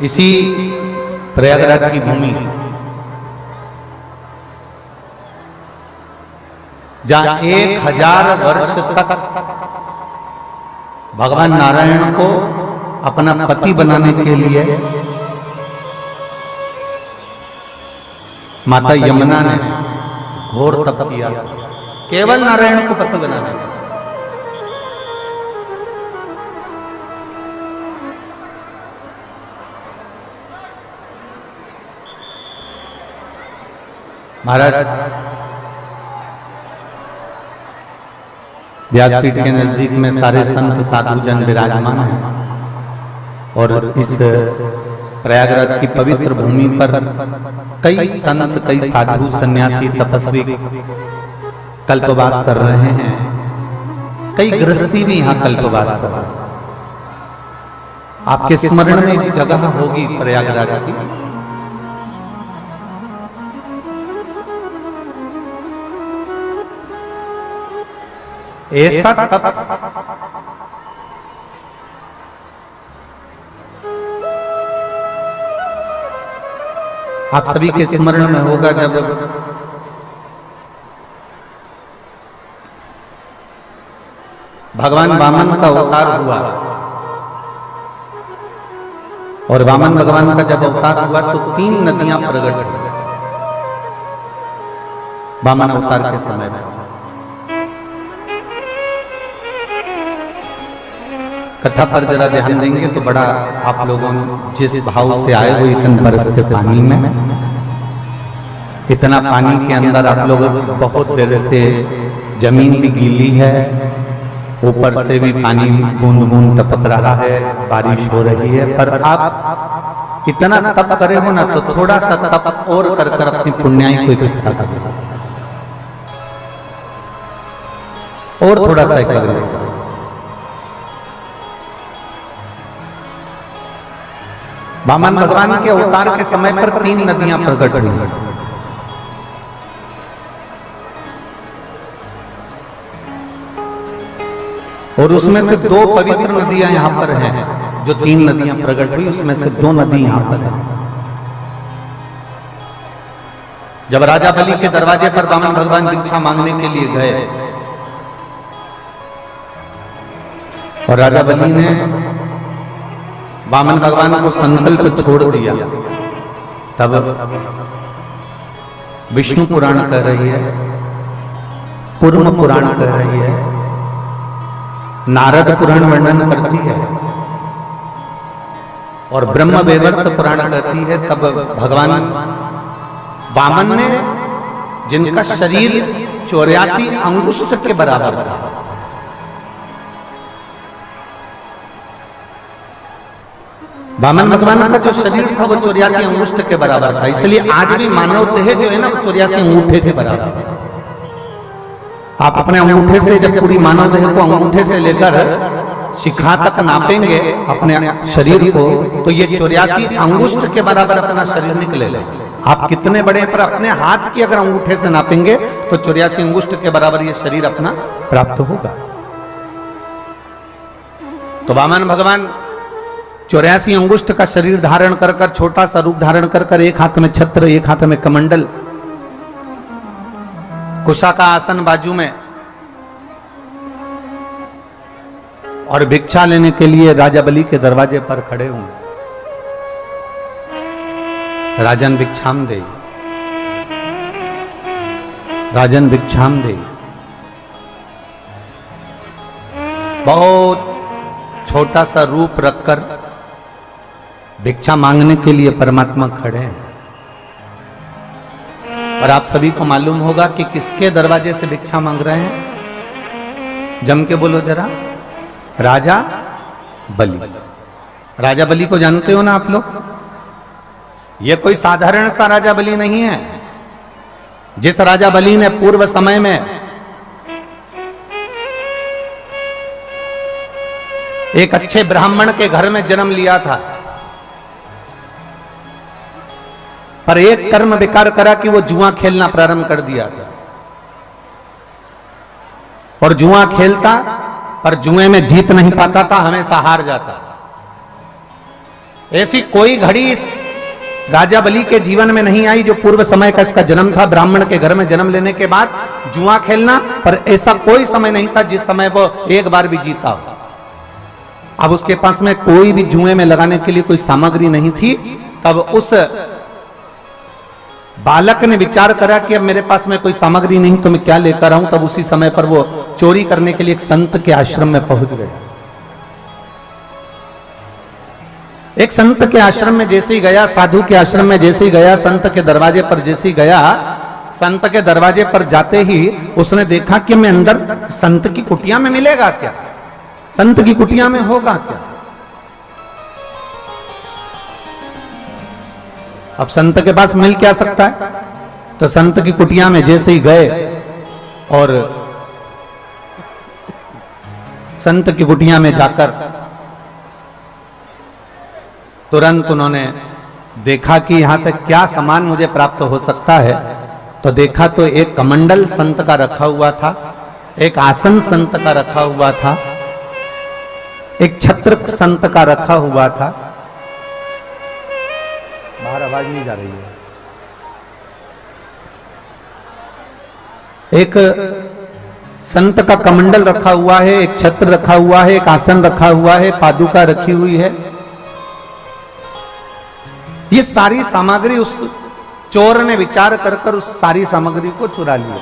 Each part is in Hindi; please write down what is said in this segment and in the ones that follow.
इसी प्रयागराज की भूमि जहां 1000 वर्ष तक भगवान नारायण को अपना पति बनाने के लिए माता यमुना ने घोर तप किया, केवल नारायण को पति बनाने के लिए। महाराज व्यासपीठ के नजदीक में सारे संत साधु जन विराजमान हैं और इस प्रयागराज की पवित्र भूमि पर कई संत, कई साधु, सन्यासी, तपस्वी कल्पवास कर रहे हैं। कई गृहस्थी भी यहाँ कल्पवास कर रहे हैं। आपके स्मरण में एक जगह होगी प्रयागराज की, ऐसा तप आप सभी के स्मरण में होगा जब भगवान वामन का अवतार हुआ और वामन भगवान का जब अवतार हुआ तो 3 नदियां प्रकट हुई वामन अवतार के समय में। कथा पर जरा ध्यान देंगे तो बड़ा आप लोगों जिस भाव से आए हो इतने बरस से पानी में, इतना पानी के अंदर आप लोग बहुत देर से, जमीन भी गीली है, ऊपर से भी पानी बूंद बूंद टपक रहा है, बारिश हो रही है, पर आप इतना तप करे हो ना तो थोड़ा सा तप और कर कर अपनी पुण्याई को इकट्ठा कर और थोड़ा सा एकाग्र। वामन भगवान के अवतार के समय पर 3 नदियां प्रकट हुई और उसमें से 2 पवित्र नदियां यहां पर हैं। जो 3 नदियां प्रकट हुई उसमें से 2 नदी यहां पर हैं। जब राजा बलि के दरवाजे पर वामन भगवान भिक्षा मांगने के लिए गए और राजा बलि ने वामन भगवान को संकल्प छोड़ दिया, तब विष्णु पुराण कह रही है, कूर्म पुराण कह रही है, नारद पुराण वर्णन करती है और ब्रह्म वैवर्त पुराण कहती है। तब भगवान वामन ने, जिनका शरीर 84 अंगुष्ठ के बराबर था, वामन भगवान का जो शरीर था वो 84 अंगुष्ठ के बराबर था। इसलिए आज भी मानव देह जो है ना वो 84 अंगूठे के बराबर है। आप अपने अंगूठे से जब पूरी मानव देह को अंगूठे से लेकर शिखा तक नापेंगे अपने शरीर को तो ये 84 अंगुष्ठ के बराबर अपना शरीर निकलेगा। आप कितने बड़े, पर अपने हाथ की अगर अंगूठे से नापेंगे तो 84 अंगुष्ठ के बराबर ये शरीर अपना प्राप्त होगा। तो वामन भगवान 84 अंगुष्ठ का शरीर धारण कर कर, छोटा सा रूप धारण कर कर, एक हाथ में छत्र, एक हाथ में कमंडल, कुशा का आसन बाजू में, और भिक्षा लेने के लिए राजा बलि के दरवाजे पर खड़े हुए। राजन भिक्षाम दे, राजन भिक्षाम दे। बहुत छोटा सा रूप रखकर भिक्षा मांगने के लिए परमात्मा खड़े हैं। और आप सभी को मालूम होगा कि किसके दरवाजे से भिक्षा मांग रहे हैं? जम के बोलो जरा। राजा बलि। राजा बलि को जानते हो ना आप लोग? ये कोई साधारण सा राजा बलि नहीं है। जिस राजा बलि ने पूर्व समय में एक अच्छे ब्राह्मण के घर में जन्म लिया था, पर एक कर्म बेकार करा कि वो जुआ खेलना प्रारंभ कर दिया था। और जुआ खेलता पर जुए में जीत नहीं पाता था, हमेशा हार जाता। ऐसी कोई घड़ी इस राजा बलि के जीवन में नहीं आई जो पूर्व समय का इसका जन्म था, ब्राह्मण के घर में जन्म लेने के बाद जुआ खेलना, पर ऐसा कोई समय नहीं था जिस समय वो एक बार भी जीता हो। अब उसके पास में कोई भी जुए में लगाने के लिए कोई सामग्री नहीं थी। तब उस बालक ने विचार करा कि अब मेरे पास में कोई सामग्री नहीं तो मैं क्या लेकर आऊं। तब उसी समय पर वो चोरी करने के लिए एक संत के आश्रम में पहुंच गया। एक संत के आश्रम में जैसे ही गया, साधु के आश्रम में जैसे ही गया, संत के दरवाजे पर जैसे ही गया, संत के दरवाजे पर जाते ही उसने देखा कि मैं अंदर संत की कुटिया में मिलेगा क्या, संत की कुटिया में होगा क्या। अब संत के पास मिल क्या सकता है। तो संत की कुटिया में जैसे ही गए और संत की कुटिया में जाकर तुरंत उन्होंने देखा कि यहां से क्या सामान मुझे प्राप्त हो सकता है। तो देखा तो एक कमंडल संत का रखा हुआ था, एक आसन संत का रखा हुआ था, एक छत्र संत का रखा हुआ था। बाहर आवाज नहीं जा रही है। एक संत का कमंडल रखा हुआ है, एक छत्र रखा हुआ है, एक आसन रखा हुआ है, पादुका रखी हुई है। ये सारी सामग्री उस चोर ने विचार कर कर उस सारी सामग्री को चुरा लिया।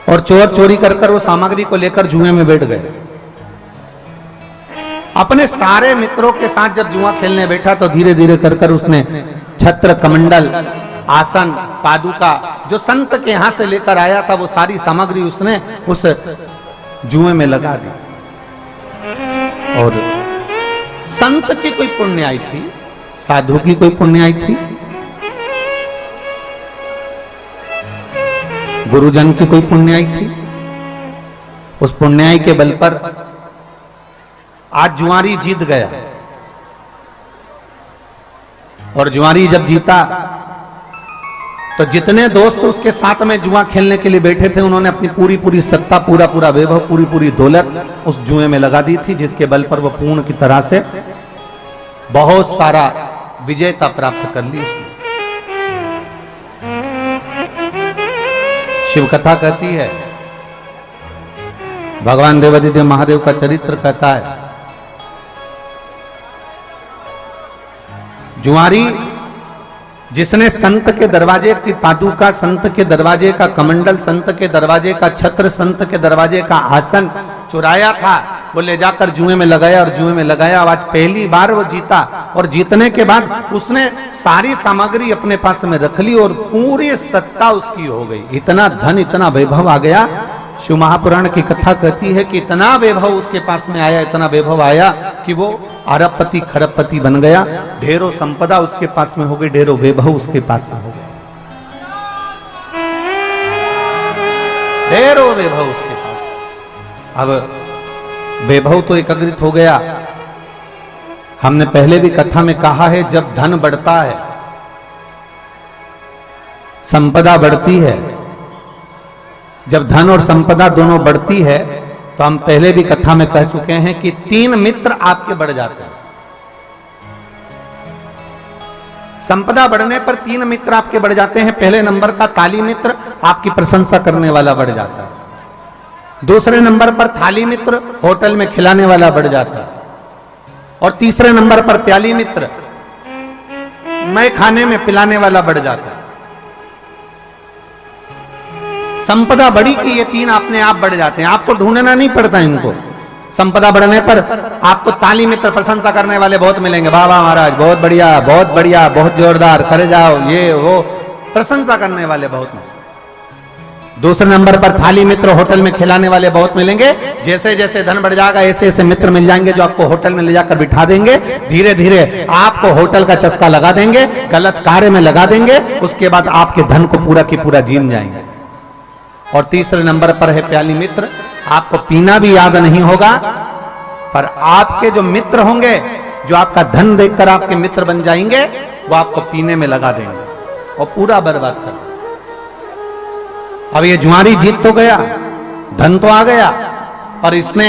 और चोर चोरी कर कर वो सामग्री को लेकर जुए में बैठ गए। अपने सारे मित्रों के साथ जब जुआ खेलने बैठा तो धीरे धीरे कर कर उसने छत्र, कमंडल, आसन, पादुका जो संत के यहां से लेकर आया था वो सारी सामग्री उसने उस जुए में लगा दी। और संत की कोई पुण्याई थी, साधु की कोई पुण्याई थी, गुरुजन की कोई पुण्याई थी। उस पुण्याई के बल पर आज जुआरी जीत गया। और जुआरी जब जीता तो जितने दोस्त उसके साथ में जुआ खेलने के लिए बैठे थे उन्होंने अपनी पूरी पूरी सत्ता, पूरा पूरा वैभव, पूरी पूरी दौलत उस जुए में लगा दी थी, जिसके बल पर वो पूर्ण की तरह से बहुत सारा विजयता प्राप्त कर ली उसने। शिव कथा कहती है, भगवान देवादिदेव महादेव का चरित्र कहता है, जुआरी जिसने संत के दरवाजे की पादुका, संत के दरवाजे का कमंडल, संत के दरवाजे का छत्र, संत के दरवाजे का आसन चुराया था, वो ले जाकर जुए में लगाया और जुए में लगाया। आज पहली बार वो जीता और जीतने के बाद उसने सारी सामग्री अपने पास में रख ली और पूरी सत्ता उसकी हो गई। इतना धन, इतना वैभव आ गया। शिव महापुराण की कथा कहती है कि इतना वैभव उसके पास में आया, इतना वैभव आया कि वो अरबपति खरबपति बन गया। ढेरों संपदा उसके पास में हो गई, ढेरों वैभव उसके पास में हो गया, ढेरों वैभव उसके पास। अब वैभव तो एकत्रित हो गया। हमने पहले भी कथा में कहा है, जब धन बढ़ता है, संपदा बढ़ती है, जब धन और संपदा दोनों बढ़ती है तो हम पहले भी कथा में कह चुके हैं कि 3 मित्र आपके बढ़ जाते हैं। संपदा बढ़ने पर 3 मित्र आपके बढ़ जाते हैं। पहले नंबर का ताली मित्र, आपकी प्रशंसा करने वाला बढ़ जाता है। दूसरे नंबर पर थाली मित्र, होटल में खिलाने वाला बढ़ जाता है। और तीसरे नंबर पर प्याली मित्र, मैं खाने में पिलाने वाला बढ़ जाता है। संपदा बढ़ी कि ये 3 अपने आप बढ़ जाते हैं, आपको ढूंढना नहीं पड़ता इनको। संपदा बढ़ने पर आपको ताली मित्र, प्रशंसा करने वाले बहुत मिलेंगे, वाह वाह महाराज, बहुत बढ़िया, बहुत बढ़िया, बहुत जोरदार, करे जाओ, ये वो, प्रशंसा करने वाले बहुत मिलेंगे। दूसरे नंबर पर थाली मित्र, होटल में खिलाने वाले बहुत मिलेंगे। जैसे जैसे धन बढ़ जाएगा ऐसे ऐसे मित्र मिल जाएंगे जो आपको होटल में ले जाकर बिठा देंगे, धीरे धीरे आपको होटल का चस्का लगा देंगे, गलत कार्य में लगा देंगे, उसके बाद आपके धन को पूरा की पूरा जीन जाएंगे। और तीसरे नंबर पर है प्याली मित्र, आपको पीना भी याद नहीं होगा, पर आपके जो मित्र होंगे, जो आपका धन देखकर आपके मित्र बन जाएंगे, वो आपको पीने में लगा देंगे और पूरा बर्बाद कर देंगे। अब ये जुआरी जीत तो गया, धन तो आ गया, और इसने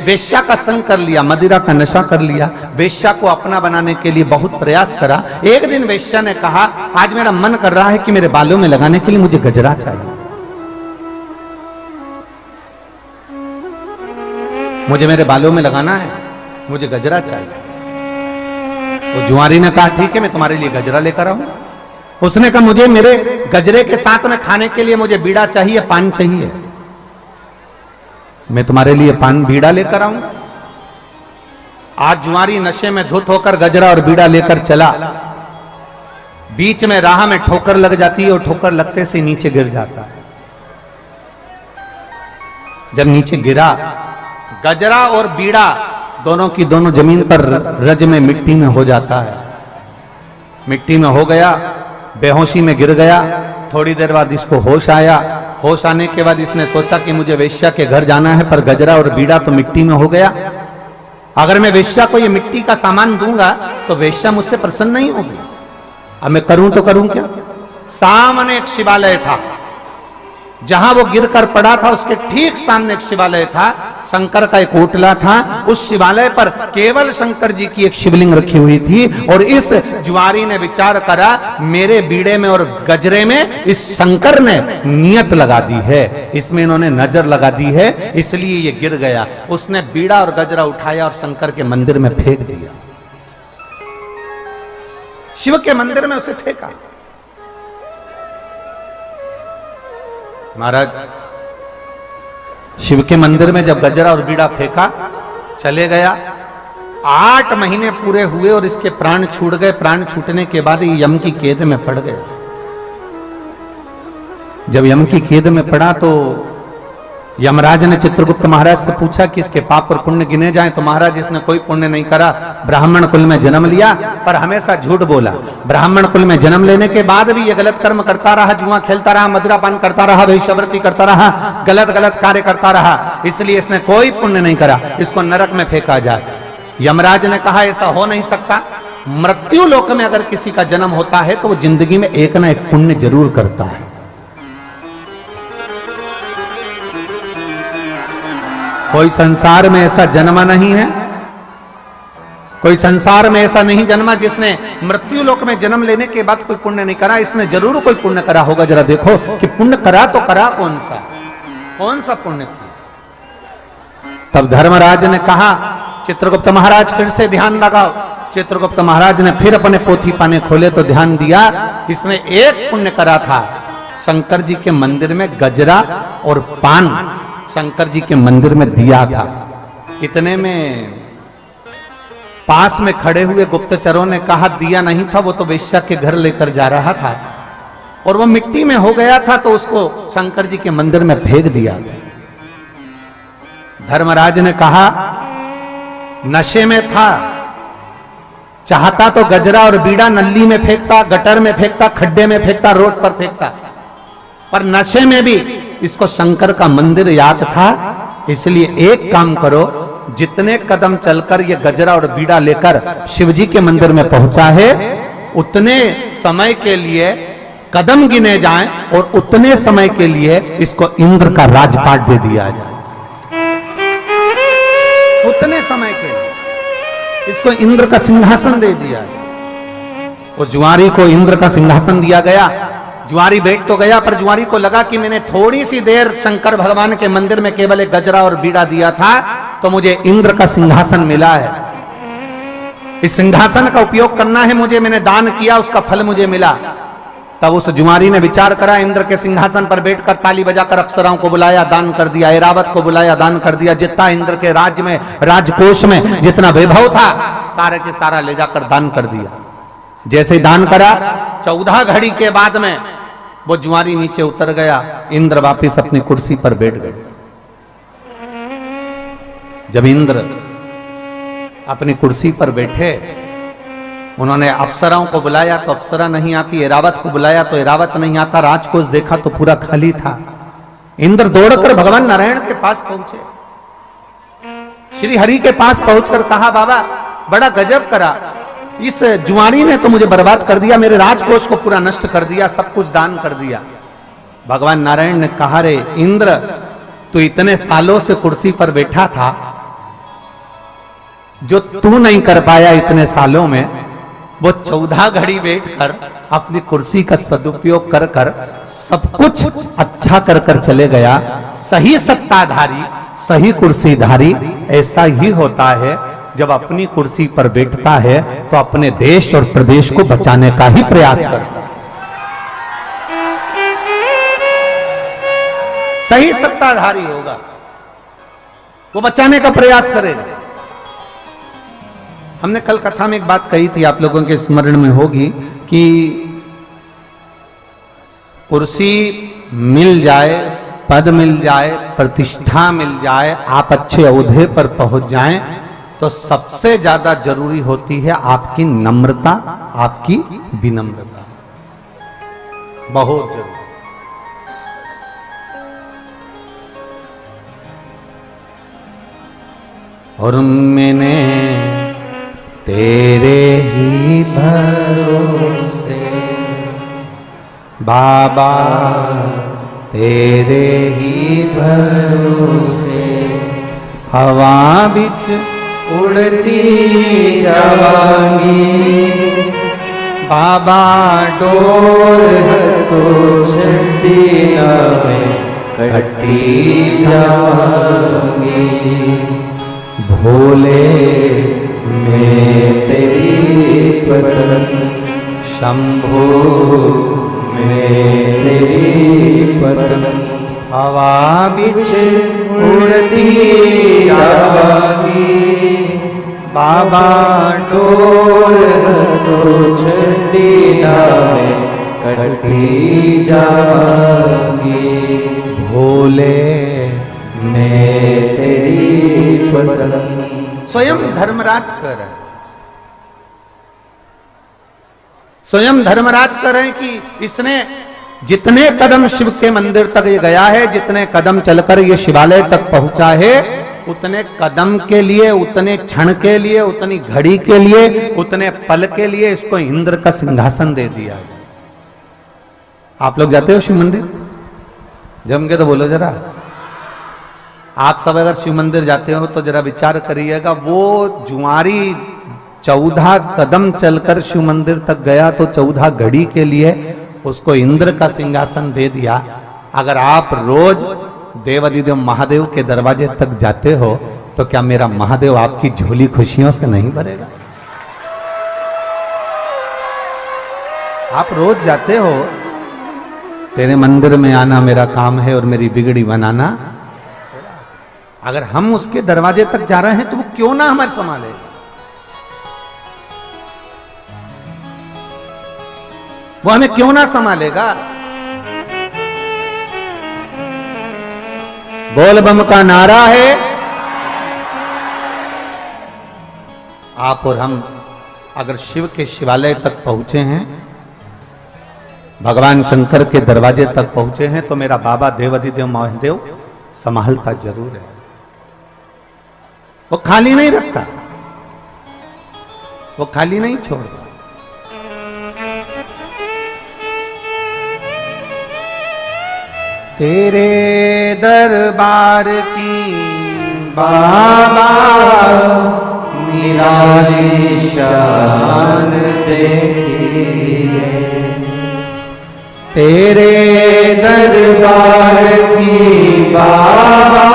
वेश्या का संग कर लिया, मदिरा का नशा कर लिया, वेश्या को अपना बनाने के लिए बहुत प्रयास करा। एक दिन वेश्या ने कहा, आज मेरा मन कर रहा है कि मेरे बालों में लगाने के लिए मुझे गजरा चाहिए, मुझे मेरे बालों में लगाना है, मुझे गजरा चाहिए। तो जुआरी ने कहा, ठीक है, मैं तुम्हारे लिए गजरा लेकर आऊं। उसने कहा, मुझे मेरे गजरे के साथ में खाने के लिए मुझे बीड़ा चाहिए, पान चाहिए, मैं तुम्हारे लिए पान बीड़ा लेकर आऊं। आज जुआरी नशे में धुत होकर गजरा और बीड़ा लेकर चला। बीच में राह में ठोकर लग जाती है और ठोकर लगते से नीचे गिर जाता है। जब नीचे गिरा, गजरा और बीड़ा दोनों की दोनों जमीन पर रज में मिट्टी में हो जाता है। मिट्टी में हो गया, बेहोशी में गिर गया। थोड़ी देर बाद इसको होश आया। होश आने के बाद इसने सोचा कि मुझे वेश्या के घर जाना है, पर गजरा और बीड़ा तो मिट्टी में हो गया। अगर मैं वेश्या को ये मिट्टी का सामान दूंगा तो वेश्या मुझसे प्रसन्न नहीं होगी। अब मैं करूं तो करूं क्या? सामने एक शिवालय था, जहां वो गिरकर पड़ा था उसके ठीक सामने एक शिवालय था, शंकर का एक ओटला था। उस शिवालय पर केवल शंकर जी की एक शिवलिंग रखी हुई थी। और इस जुआरी ने विचार करा, मेरे बीड़े में और गजरे में इस शंकर ने नियत लगा दी है, इसमें इन्होंने नजर लगा दी है, इसलिए ये गिर गया। उसने बीड़ा और गजरा उठाया और शंकर के मंदिर में फेंक दिया। शिव के मंदिर में उसे फेंका। महाराज, शिव के मंदिर में जब गजरा और बीड़ा फेंका, चले गया। 8 महीने पूरे हुए और इसके प्राण छूट गए। प्राण छूटने के बाद ये यम की कैद में पड़ गया। जब यम की कैद में पड़ा तो यमराज ने चित्रगुप्त महाराज से पूछा कि इसके पाप और पुण्य गिने जाएं। तो महाराज, इसने कोई पुण्य नहीं करा, ब्राह्मण कुल में जन्म लिया पर हमेशा झूठ बोला। ब्राह्मण कुल में जन्म लेने के बाद भी ये गलत कर्म करता रहा, जुआ खेलता रहा, मदिरापान करता रहा, वैश्यवृत्ति करता रहा, गलत गलत कार्य करता रहा, इसलिए इसने कोई पुण्य नहीं करा, इसको नरक में फेंका जाए। यमराज ने कहा, ऐसा हो नहीं सकता। मृत्यु लोक में अगर किसी का जन्म होता है तो वो जिंदगी में एक ना एक पुण्य जरूर करता है। कोई संसार में ऐसा जन्मा नहीं है, कोई संसार में ऐसा नहीं जन्मा जिसने मृत्यु लोक में जन्म लेने के बाद कोई पुण्य नहीं करा। इसने जरूर कोई पुण्य करा होगा। जरा देखो कि पुण्य करा तो करा कौन सा पुण्य किया। तब धर्मराज ने कहा, चित्रगुप्त महाराज फिर से ध्यान लगाओ। चित्रगुप्त महाराज ने फिर अपने पोथी पाने खोले तो ध्यान दिया, इसने एक पुण्य करा था, शंकर जी के मंदिर में गजरा और पान शंकर जी के मंदिर में दिया था। इतने में पास में खड़े हुए गुप्तचरों ने कहा, दिया नहीं था, वो तो वेश्या के घर लेकर जा रहा था और वो मिट्टी में हो गया था तो उसको शंकर जी के मंदिर में फेंक दिया। धर्मराज ने कहा, नशे में था, चाहता तो गजरा और बीड़ा नल्ली में फेंकता, गटर में फेंकता, खड्डे में फेंकता, रोड पर फेंकता, पर नशे में भी इसको शंकर का मंदिर याद था। इसलिए एक काम करो, जितने कदम चलकर ये गजरा और बीड़ा लेकर शिवजी के मंदिर में पहुंचा है, उतने समय के लिए कदम गिने जाएं और उतने समय के लिए इसको इंद्र का राजपाट दे दिया जाए। उतने समय के लिए इसको इंद्र का सिंहासन दे दिया जाए। वो जुआरी को इंद्र का सिंहासन दिया गया। जुआरी बैठ तो गया, पर जुआरी को लगा कि मैंने थोड़ी सी देर शंकर भगवान के मंदिर में केवल एक गजरा और बीड़ा दिया था तो मुझे इंद्र का सिंहासन मिला है। इस सिंहासन का उपयोग करना है मुझे, मैंने दान किया, उसका फल मुझे मिला। तब उस जुआरी ने विचार करा, इंद्र के सिंहासन पर बैठकर ताली बजाकर अप्सराओं को बुलाया, दान कर दिया, ऐरावत को बुलाया, दान कर दिया। जितना इंद्र के राज्य में, राजकोष में जितना वैभव था, सारे के सारा ले जाकर दान कर दिया। जैसे दान करा, 14 घड़ी के बाद में वो जुआरी नीचे उतर गया। इंद्र वापिस अपनी कुर्सी पर बैठ गए। जब इंद्र अपनी कुर्सी पर बैठे, उन्होंने अप्सराओं को बुलाया तो अप्सरा नहीं आती, ऐरावत को बुलाया तो ऐरावत नहीं आता, राजकोष देखा तो पूरा खाली था। इंद्र दौड़कर भगवान नारायण के पास पहुंचे, श्री हरि के पास पहुंचकर कहा, बाबा बड़ा गजब करा, इस जुआरी ने तो मुझे बर्बाद कर दिया, मेरे राजकोष को पूरा नष्ट कर दिया, सब कुछ दान कर दिया। भगवान नारायण ने कहा, रे इंद्र, तो इतने सालों से कुर्सी पर बैठा था, जो तू नहीं कर पाया इतने सालों में, वो 14 घड़ी बैठकर अपनी कुर्सी का सदुपयोग कर कर सब कुछ अच्छा कर कर चले गया। सही सत्ताधारी, सही कुर्सीधारी ऐसा ही होता है, जब अपनी कुर्सी पर बैठता है तो अपने देश और प्रदेश को बचाने का ही प्रयास करता है। सही सत्ताधारी होगा, वो बचाने का प्रयास करेगा। हमने कल कथा में एक बात कही थी, आप लोगों के स्मरण में होगी, कि कुर्सी मिल जाए, पद मिल जाए, प्रतिष्ठा मिल जाए, आप अच्छे ओहदे पर पहुंच जाएं, तो सबसे ज्यादा जरूरी होती है आपकी नम्रता, आपकी विनम्रता, बहुत जरूरी। और मैंने तेरे ही भरोसे बाबा, तेरे ही भरोसे हवा बिच उड़ती जावांगी, बाबा डोर तो छड़ी ना में कटी जावांगी, भोले मैं तेरी पत्नी, शंभो मैं तेरी पत्नी, हवा बिच उड़ती जावांगी, बाबा डोर तो छड़ी ना में कटी जावांगी, भोले मैं तेरी पत्नी। स्वयं धर्मराज कह रहे हैं, स्वयं धर्मराज कह रहे हैं कि इसने जितने कदम शिव के मंदिर तक ये गया है, जितने कदम चलकर ये शिवालय तक पहुंचा है, उतने कदम के लिए, उतने क्षण के लिए, उतनी घड़ी के लिए, उतने पल के लिए इसको इंद्र का सिंहासन दे दिया। आप लोग जाते हो शिव मंदिर? जम के तो बोलो जरा। आप सब अगर शिव मंदिर जाते हो तो जरा विचार करिएगा, वो जुआरी 14 कदम चलकर शिव मंदिर तक गया तो 14 घड़ी के लिए उसको इंद्र का सिंहासन दे दिया। अगर आप रोज देवाधिदेव महादेव के दरवाजे तक जाते हो तो क्या मेरा महादेव आपकी झोली खुशियों से नहीं भरेगा? आप रोज जाते हो, तेरे मंदिर में आना मेरा काम है और मेरी बिगड़ी बनाना। अगर हम उसके दरवाजे तक जा रहे हैं तो वो क्यों ना हमारे संभाले। वो हमें क्यों ना संभालेगा। बोल बम का नारा है। आप और हम अगर शिव के शिवालय तक पहुंचे हैं, भगवान शंकर के दरवाजे तक पहुंचे हैं, तो मेरा बाबा देवाधिदेव महादेव संभालता जरूर है। वो खाली नहीं रखता, वो खाली नहीं छोड़ता। तेरे दरबार की बाबा निराली शान देखी है, तेरे दरबार की बाबा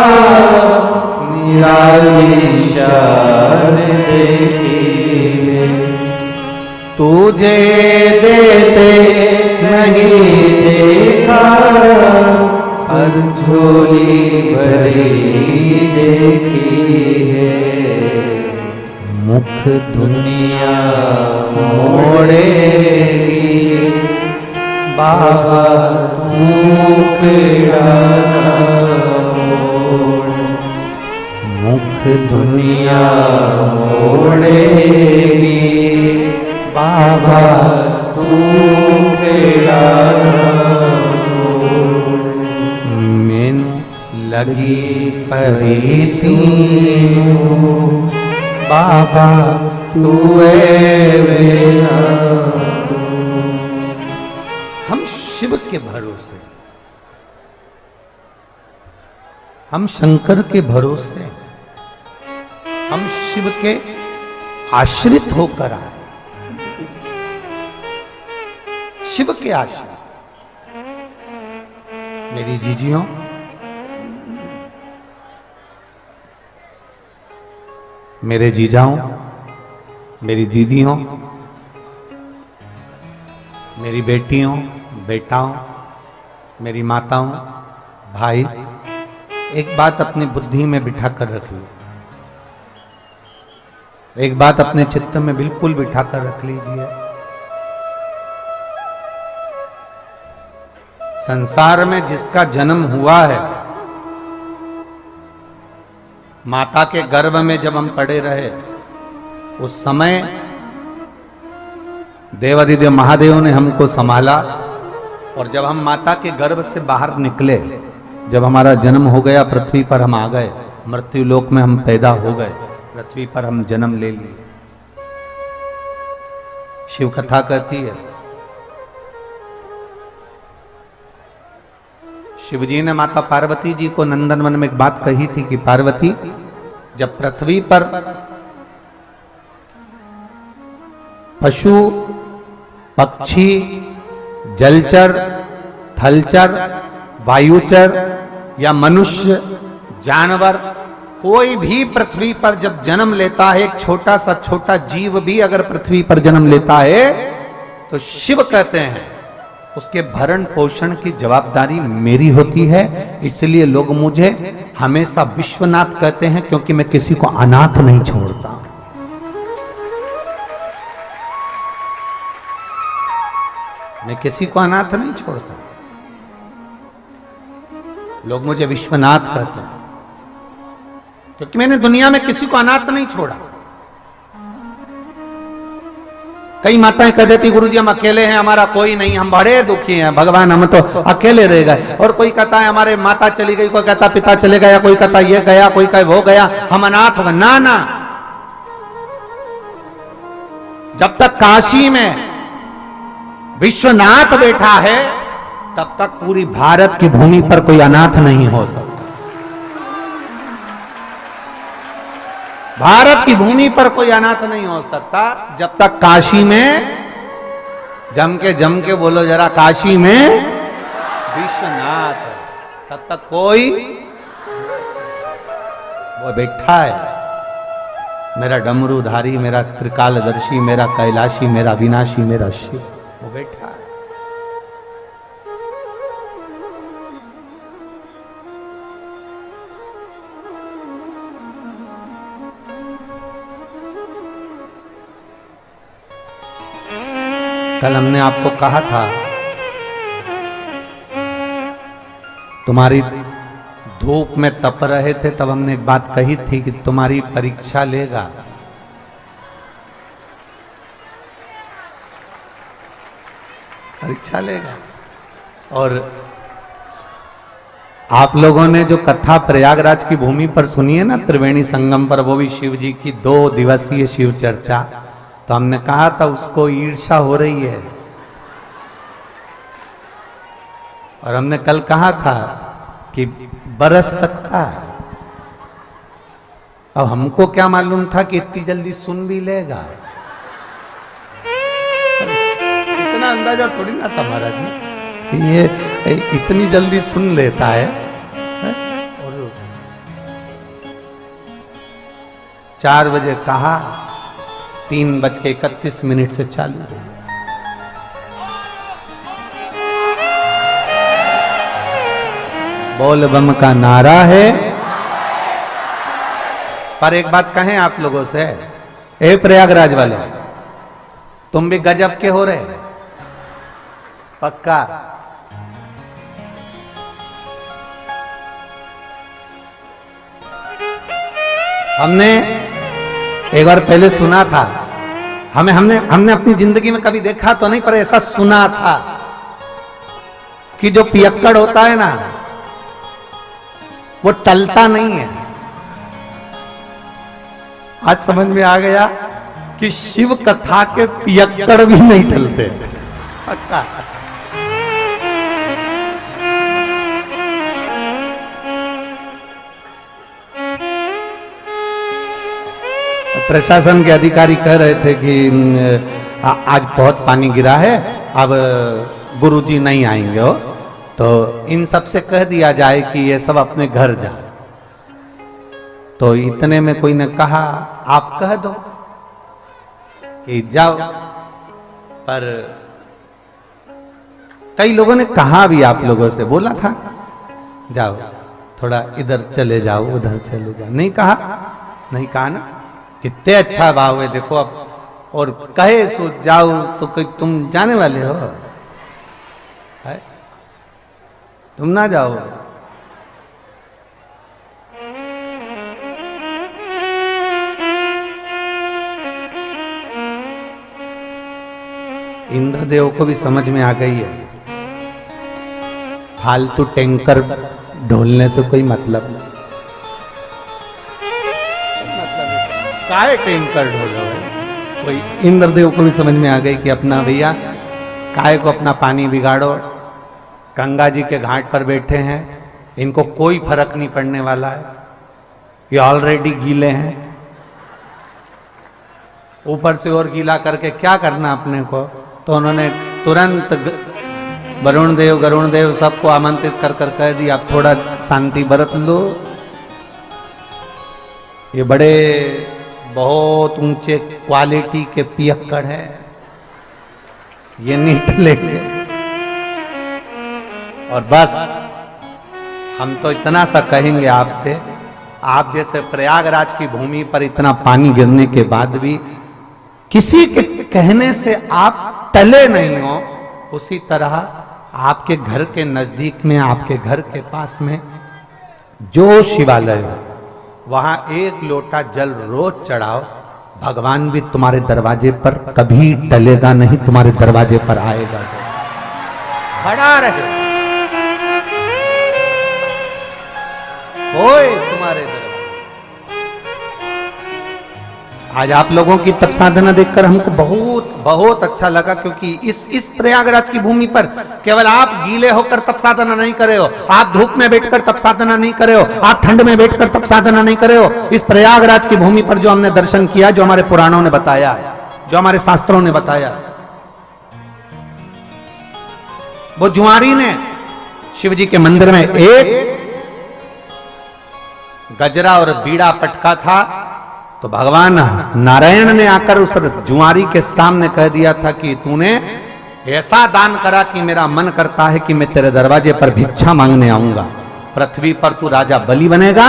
निराली शान देखी है, तुझे देते नहीं देखा, हर झोली भरी देखी है, मुख दुनिया मोड़ेगी, बाबा मुखड़ा मोड़, मुख दुनिया मोड़ेगी, बाबा तू मुखड़ा मैनू लगी परीती, बाबा तू वेना। हम शिव के भरोसे, हम शंकर के भरोसे, हम शिव के आश्रित होकर आए, शिव के आश्रित। मेरी जीजियों, मेरे जीजाओं, मेरी दीदियों, मेरी बेटियों, बेटाओं, मेरी माताओं, भाई, एक बात अपनी बुद्धि में बिठा कर रख लो, एक बात अपने चित्त में बिल्कुल बिठा कर रख लीजिए। संसार में जिसका जन्म हुआ है, माता के गर्भ में जब हम पड़े रहे, उस समय देवादिदेव महादेव ने हमको संभाला, और जब हम माता के गर्भ से बाहर निकले, जब हमारा जन्म हो गया, पृथ्वी पर हम आ गए, मृत्यु लोक में हम पैदा हो गए, पृथ्वी पर हम जन्म ले लिए। शिव कथा कहती है, शिवजी ने माता पार्वती जी को नंदनवन में एक बात कही थी कि पार्वती, जब पृथ्वी पर पशु, पक्षी, जलचर, थलचर, वायुचर या मनुष्य, जानवर, कोई भी पृथ्वी पर जब जन्म लेता है, एक छोटा सा छोटा जीव भी अगर पृथ्वी पर जन्म लेता है, तो शिव कहते हैं उसके भरण पोषण की जवाबदारी मेरी होती है। इसलिए लोग मुझे हमेशा विश्वनाथ कहते हैं, क्योंकि मैं किसी को अनाथ नहीं छोड़ता। मैं किसी को अनाथ नहीं छोड़ता, लोग मुझे विश्वनाथ कहते हैं, क्योंकि मैंने दुनिया में किसी को अनाथ नहीं छोड़ा। कई माताएं कह देती, गुरुजी हम अकेले हैं, हमारा कोई नहीं, हम बड़े दुखी हैं, भगवान हम तो अकेले रह गए। और कोई कहता है हमारे माता चली गई, कोई कहता पिता चले गया, कोई कहता ये गया, कोई कहे वो गया, हम अनाथ हो गए। ना ना, जब तक काशी में विश्वनाथ बैठा है, तब तक पूरी भारत की भूमि पर कोई अनाथ नहीं हो सकता। भारत की भूमि पर कोई अनाथ नहीं हो सकता जब तक काशी में, जम के बोलो जरा, काशी में विश्वनाथ, तब तक कोई वो बैठा है, मेरा डमरूधारी, मेरा त्रिकालदर्शी, मेरा कैलाशी, मेरा विनाशी, मेरा शिव, वो बैठा है। कल हमने आपको कहा था, तुम्हारी धूप में तप रहे थे, तब हमने एक बात कही थी कि तुम्हारी परीक्षा लेगा। परीक्षा लेगा। और आप लोगों ने जो कथा प्रयागराज की भूमि पर सुनी है ना, त्रिवेणी संगम पर, वो भी शिव जी की 2 दिवसीय शिव चर्चा, तो हमने कहा था उसको ईर्ष्या हो रही है। और हमने कल कहा था कि बरस सकता है। अब हमको क्या मालूम था कि इतनी जल्दी सुन भी लेगा, इतना अंदाजा थोड़ी ना था महाराज जी कि ये इतनी जल्दी सुन लेता है। और 4 बजे कहा, 3:31 से चालू हो। बोल बम का नारा है। पर एक बात कहें आप लोगों से, ए प्रयागराज वाले, तुम भी गजब के हो रहे, पक्का? हमने एक बार पहले सुना था, हमने अपनी जिंदगी में कभी देखा तो नहीं, पर ऐसा सुना था कि जो पियक्कड़ होता है ना, वो टलता नहीं है। आज समझ में आ गया कि शिव कथा के पियक्कड़ भी नहीं टलते। पक्का। प्रशासन के अधिकारी कह रहे थे कि आज बहुत पानी गिरा है, अब गुरुजी नहीं आएंगे हो, तो इन सब से कह दिया जाए कि ये सब अपने घर जाए। तो इतने में कोई ने कहा आप कह दो कि जाओ, पर कई लोगों ने कहा भी, आप लोगों से बोला था जाओ थोड़ा इधर चले जाओ, उधर चले जाओ, नहीं कहा, नहीं कहा ना। कितने अच्छा भाव है देखो अब, और कहे सो जाओ तो कोई तुम जाने वाले हो है? तुम ना जाओ। इंद्रदेव को भी समझ में आ गई है फालतू टैंकर ढोलने से कोई मतलब नहीं। काहे टैंकर ढोलो है? कोई इंद्रदेव को भी समझ में आ गई कि अपना भैया काहे को अपना पानी बिगाड़ो। गंगा जी के घाट पर बैठे हैं, इनको कोई फर्क नहीं पड़ने वाला है, ये ऑलरेडी गीले हैं, ऊपर से और गीला करके क्या करना अपने को। तो उन्होंने तुरंत वरुण देव गरुण देव सबको आमंत्रित कर कर कह दिया आप थोड़ा शांति बरत लो, ये बड़े बहुत ऊंचे क्वालिटी के पियक्कड़ है, ये नहीं टलेंगे। और बस हम तो इतना सा कहेंगे आपसे, आप जैसे प्रयागराज की भूमि पर इतना पानी गिरने के बाद भी किसी के कहने से आप टले नहीं हो, उसी तरह आपके घर के नजदीक में, आपके घर के पास में जो शिवालय हो वहां एक लोटा जल रोज चढ़ाओ, भगवान भी तुम्हारे दरवाजे पर कभी टलेगा नहीं, तुम्हारे दरवाजे पर आएगा, जब खड़ा रहे ओए तुम्हारे दरवाजे। आज आप लोगों की तप साधना देखकर हमको बहुत बहुत अच्छा लगा, क्योंकि इस प्रयागराज की भूमि पर केवल आप गीले होकर तप साधना नहीं करे हो, आप धूप में बैठकर तप साधना नहीं करे हो, आप ठंड में बैठकर तप साधना नहीं करे हो। इस प्रयागराज की भूमि पर जो हमने दर्शन किया, जो हमारे पुराणों ने बताया, जो हमारे शास्त्रों ने बताया, वो जुआरी ने शिव जी के मंदिर में एक गजरा और बीड़ा पटका था, तो भगवान नारायण ने आकर उस जुआरी के सामने कह दिया था कि तूने ऐसा दान करा कि मेरा मन करता है कि मैं तेरे दरवाजे पर भिक्षा मांगने आऊंगा। पृथ्वी पर तू राजा बलि बनेगा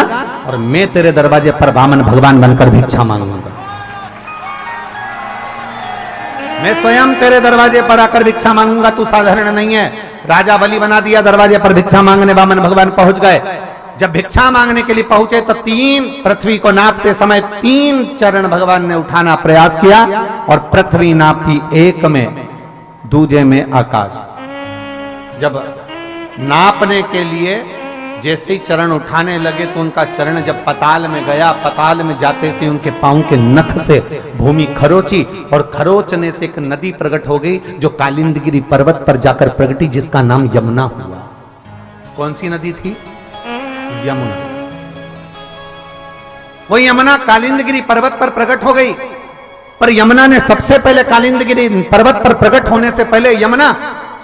और मैं तेरे दरवाजे पर वामन भगवान बनकर भिक्षा मांगूंगा। मैं स्वयं तेरे दरवाजे पर आकर भिक्षा मांगूंगा, तू साधारण नहीं है। राजा बलि बना दिया, दरवाजे पर भिक्षा मांगने वामन भगवान पहुंच गए। जब भिक्षा मांगने के लिए पहुंचे तो पृथ्वी को नापते समय 3 चरण भगवान ने उठाना प्रयास किया, और पृथ्वी नापी एक में, दूजे में आकाश। जब नापने के लिए जैसे ही चरण उठाने लगे तो उनका चरण जब पताल में गया, पताल में जाते से उनके पांव के नख से भूमि खरोची, और खरोचने से एक नदी प्रकट हो गई जो कालिंदगिरी पर्वत पर जाकर प्रगटी, जिसका नाम यमुना हुआ। कौन सी नदी थी? यमुना। वो यमुना कालिंदगिरी पर्वत पर प्रकट हो गई, पर यमुना ने सबसे पहले कालिंदगिरी पर्वत पर प्रकट होने से पहले यमुना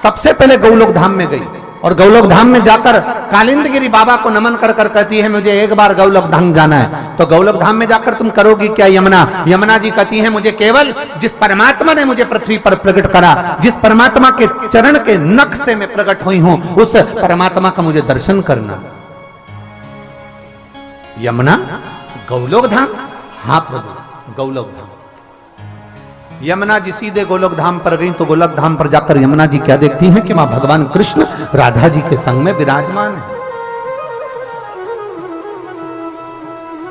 सबसे पहले गौलोक धाम में गई, और गौलोक धाम में जाकर कालिंदगिरी बाबा को नमन कर कर कहती है मुझे एक बार गौलोक धाम जाना है। तो गौलोक धाम में जाकर तुम करोगी क्या यमुना? यमुना जी कहती है मुझे केवल जिस परमात्मा ने मुझे पृथ्वी पर प्रकट करा, जिस परमात्मा के चरण के नख से मैं प्रकट हुई हूं, उस परमात्मा का मुझे दर्शन करना। यमुना गौलोक धाम? हाँ प्रभु, गौलोक धाम। यमुना जी सीधे गोलोक धाम पर गई, तो गोलोक धाम पर जाकर यमुना जी क्या देखती हैं कि मां भगवान कृष्ण राधा जी के संग में विराजमान है।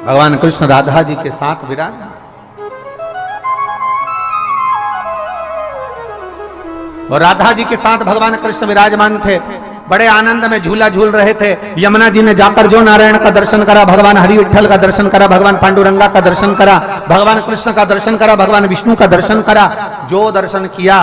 भगवान कृष्ण राधा जी के साथ विराजमान, और राधा जी के साथ भगवान कृष्ण विराजमान थे, बड़े आनंद में झूला झूल रहे थे। यमुना जी ने जाकर जो नारायण का दर्शन करा, भगवान हरि विठल का दर्शन करा, भगवान पांडुरंगा का दर्शन करा, भगवान कृष्ण का दर्शन करा, भगवान विष्णु का दर्शन करा, जो दर्शन किया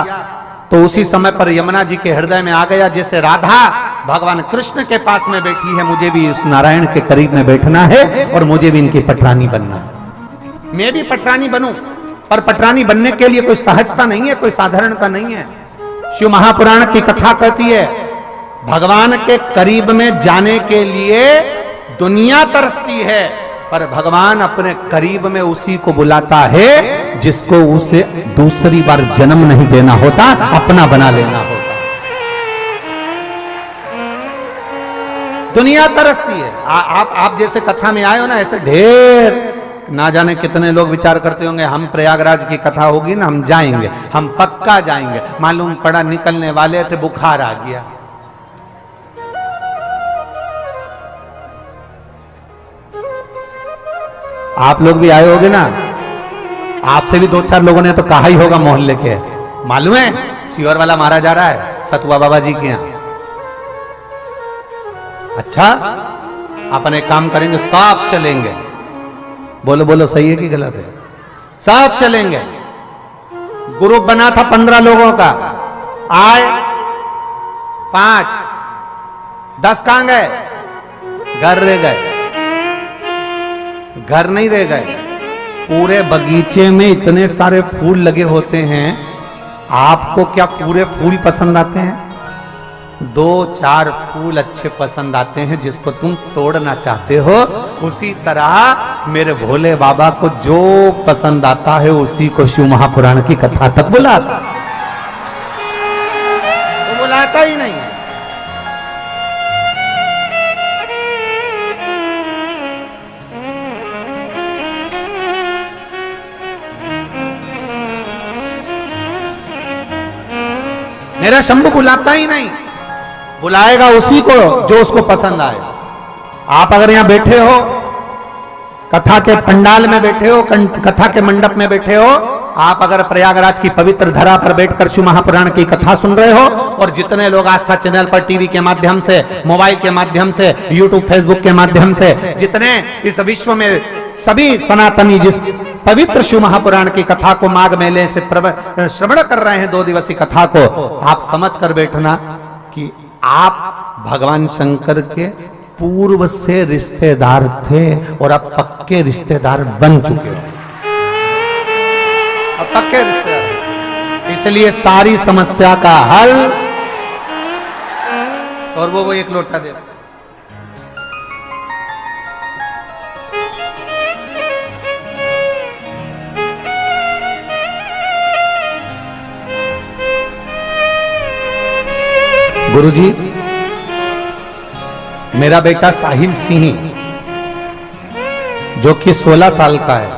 तो उसी समय पर यमुना जी के हृदय में आ गया, जैसे राधा भगवान कृष्ण के पास में बैठी है, मुझे भी उस नारायण के करीब में बैठना है और मुझे भी इनकी पटरानी बनना है। मैं भी पटरानी बनूं, पर पटरानी बनने के लिए कोई सहजता नहीं है, कोई साधारणता नहीं है। शिव महापुराण की कथा कहती है भगवान के करीब में जाने के लिए दुनिया तरसती है, पर भगवान अपने करीब में उसी को बुलाता है जिसको उसे दूसरी बार जन्म नहीं देना होता, अपना बना लेना होता। दुनिया तरसती है। आप जैसे कथा में आए हो ना, ऐसे ढेर ना जाने कितने लोग विचार करते होंगे हम प्रयागराज की कथा होगी ना हम जाएंगे, हम पक्का जाएंगे। मालूम पड़ा निकलने वाले थे बुखार आ गया। आप लोग भी आए होगे ना, आपसे भी 2-4 लोगों ने तो कहा ही होगा मोहल्ले के, मालूम है सीवर वाला मारा जा रहा है सतुआ बाबा जी के यहां। अच्छा, अपन एक काम करेंगे, सब चलेंगे। बोलो बोलो, सही है कि गलत है? सब चलेंगे। ग्रुप बना था 15 लोगों का, आए 5, 10 कहां गए? घर रह गए। घर नहीं रह गए, पूरे बगीचे में इतने सारे फूल लगे होते हैं। आपको क्या पूरे फूल पसंद आते हैं? 2-4 फूल अच्छे पसंद आते हैं जिसको तुम तोड़ना चाहते हो। उसी तरह मेरे भोले बाबा को जो पसंद आता है उसी को शिव महापुराण की कथा तक बुलाता, वो बुलाता ही नहीं। मेरा शंभू बुलाता ही नहीं, बुलाएगा उसी को जो उसको पसंद आए। आप अगर यहां बैठे हो, कथा के पंडाल में बैठे हो, कथा के मंडप में बैठे हो, आप अगर प्रयागराज की पवित्र धरा पर बैठकर शिव महापुराण की कथा सुन रहे हो, और जितने लोग आस्था चैनल पर टीवी के माध्यम से, मोबाइल के माध्यम से, यूट्यूब फेसबुक के माध्यम से, जितने इस विश्व में सभी सनातनी जिस पवित्र शिव महापुराण की कथा को माघ मेले से श्रवण कर रहे हैं 2 दिवसीय कथा को, आप समझ कर बैठना कि आप भगवान शंकर के पूर्व से रिश्तेदार थे और अब पक्के रिश्तेदार बन चुके हो। अब पक्के रिश्तेदार, इसलिए सारी समस्या का हल। और वो 1 लोटा दे। गुरुजी, मेरा बेटा साहिल सिंह जो कि 16 साल का है,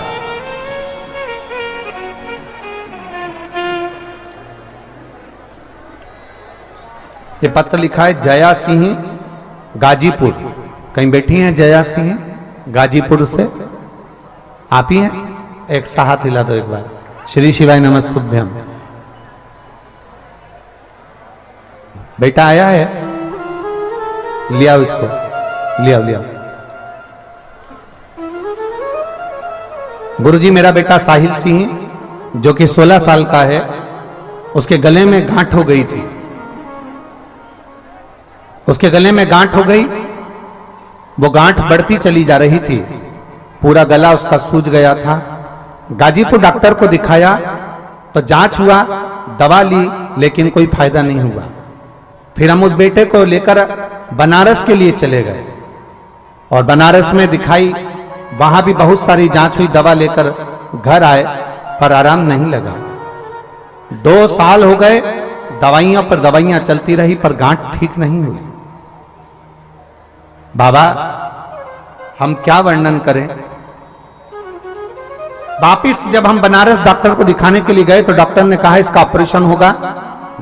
ये पत्र लिखा है जया सिंह गाजीपुर। कहीं बैठी हैं जया सिंह गाजीपुर से? आप ही हैं? एक सा हाथ हिला दो एक बार। श्री शिवाय नमस्तुभ्यम। बेटा आया है? लिया इसको, लिया। गुरुजी, मेरा बेटा साहिल सिंह जो कि 16 साल का है, उसके गले में गांठ हो गई थी। उसके गले में गांठ हो गई, वो गांठ बढ़ती चली जा रही थी, पूरा गला उसका सूज गया था। गाजीपुर डॉक्टर को दिखाया तो जांच हुआ, दवा ली, लेकिन कोई फायदा नहीं हुआ। फिर हम उस बेटे को लेकर बनारस के लिए चले गए और बनारस में दिखाई, वहां भी बहुत सारी जांच हुई, दवा लेकर घर आए, पर आराम नहीं लगा। 2 साल हो गए, दवाइयां पर दवाइयां चलती रही, पर गांठ ठीक नहीं हुई। बाबा, हम क्या वर्णन करें। वापिस जब हम बनारस डॉक्टर को दिखाने के लिए गए तो डॉक्टर ने कहा इसका ऑपरेशन होगा,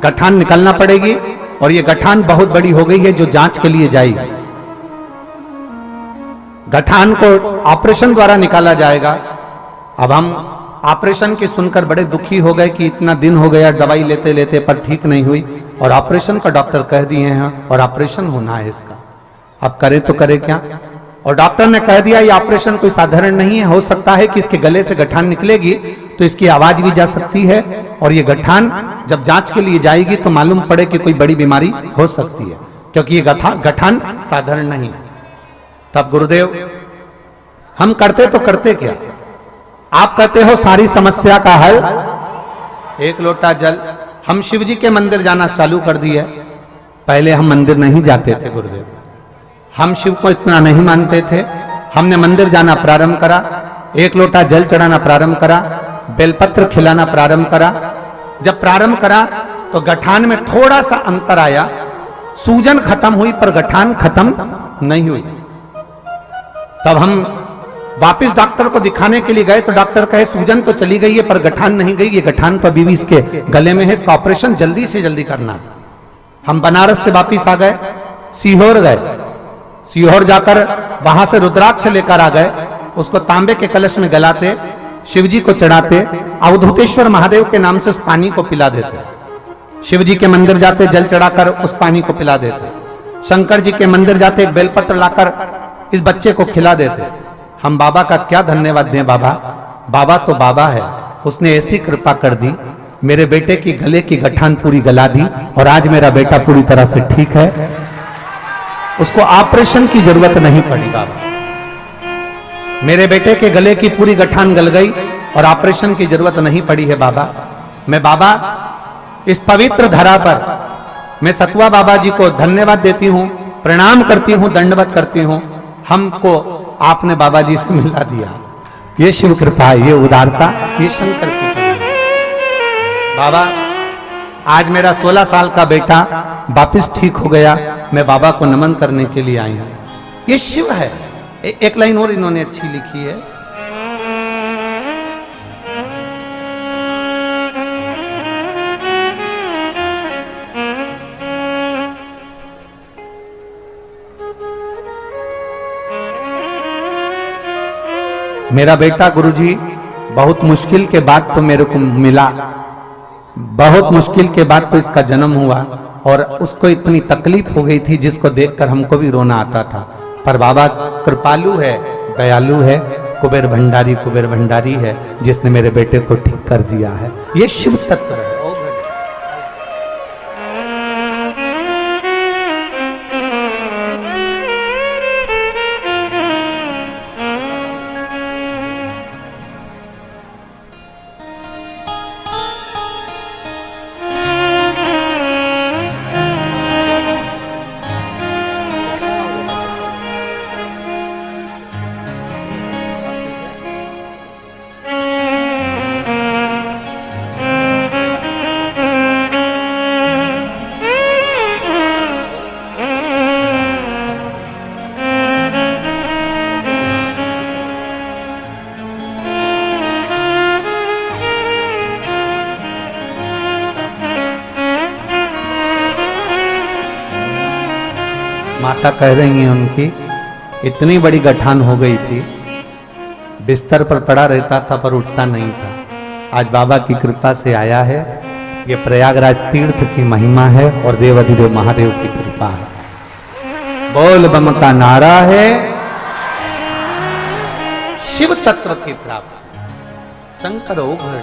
गठान निकालना पड़ेगी, और ये गठान बहुत बड़ी हो गई है जो जांच के लिए जाएगी। गठान को ऑपरेशन द्वारा निकाला जाएगा। अब हम ऑपरेशन की सुनकर बड़े दुखी हो गए कि इतना दिन हो गया दवाई लेते लेते, पर ठीक नहीं हुई, और ऑपरेशन का डॉक्टर कह दिए हैं और ऑपरेशन होना है इसका। अब करे तो करे क्या। और डॉक्टर ने कह दिया ये ऑपरेशन कोई साधारण नहीं है, हो सकता है कि इसके गले से गठान निकलेगी तो इसकी आवाज भी जा सकती है, और ये गठान जब जांच के लिए जाएगी तो मालूम पड़े कि कोई बड़ी बीमारी हो सकती है, क्योंकि ये गठान साधारण नहीं है। तब गुरुदेव, हम करते तो करते क्या, आप कहते हो सारी समस्या का हल एक लोटा जल। हम शिव जी के मंदिर जाना चालू कर दिए। पहले हम मंदिर नहीं जाते थे गुरुदेव, हम शिव को इतना नहीं मानते थे। हमने मंदिर जाना प्रारंभ करा, एक लोटा जल चढ़ाना प्रारंभ करा, बेलपत्र खिलाना प्रारंभ करा। जब प्रारंभ करा तो गठान में थोड़ा सा अंतर आया, सूजन खत्म हुई पर गठान खत्म नहीं हुई। तब हम वापिस डॉक्टर को दिखाने के लिए गए तो डॉक्टर कहे सूजन तो चली गई है पर गठान नहीं गई, ये गठान तो अभी भी इसके गले में है, इसका ऑपरेशन जल्दी से जल्दी करना। हम बनारस से वापिस आ गए, सीहोर गए, सीहोर जाकर वहां से रुद्राक्ष लेकर आ गए, उसको तांबे के कलश में गलाते, शिव जी को चढ़ाते, अवधूतेश्वर महादेव के नाम से उस पानी को पिला देते। शिव जी के मंदिर जाते, जल चढ़ाकर उस पानी को पिला देते। शंकर जी के मंदिर जाते, एक बेलपत्र लाकर इस बच्चे को खिला देते। हम बाबा का क्या धन्यवाद दें। बाबा, बाबा तो बाबा है, उसने ऐसी कृपा कर दी, मेरे बेटे की गले की गठान पूरी गला दी और आज मेरा बेटा पूरी तरह से ठीक है, उसको ऑपरेशन की जरूरत नहीं पड़ी। बाबा, मेरे बेटे के गले की पूरी गठान गल गई और ऑपरेशन की जरूरत नहीं पड़ी है। बाबा, मैं बाबा इस पवित्र धरा पर मैं सतुआ बाबा जी को धन्यवाद देती हूं, प्रणाम करती हूं, दंडवत करती हूं। हमको आपने बाबा जी से मिला दिया, ये शिव कृपा, ये उदारता, ये शंकर की कृपा। बाबा, आज मेरा 16 साल का बेटा वापिस ठीक हो गया, मैं बाबा को नमन करने के लिए आई हूं, ये शिव है। एक लाइन और इन्होंने अच्छी लिखी है, मेरा बेटा गुरुजी बहुत मुश्किल के बाद तो मेरे को मिला, बहुत मुश्किल के बाद तो इसका जन्म हुआ और उसको इतनी तकलीफ हो गई थी जिसको देखकर हमको भी रोना आता था। पर बाबा कृपालु है, दयालु है, कुबेर भंडारी है, जिसने मेरे बेटे को ठीक कर दिया है। ये शिव तत्व है। माता कह रही हैं उनकी इतनी बड़ी गठान हो गई थी, बिस्तर पर पड़ा रहता था पर उठता नहीं था। आज बाबा की कृपा से आया है। ये प्रयागराज तीर्थ की महिमा है और देवाधिदेव महादेव की कृपा है। बोल बम का नारा है, शिव तत्व की प्राप्ति, शंकर ओघड़ी।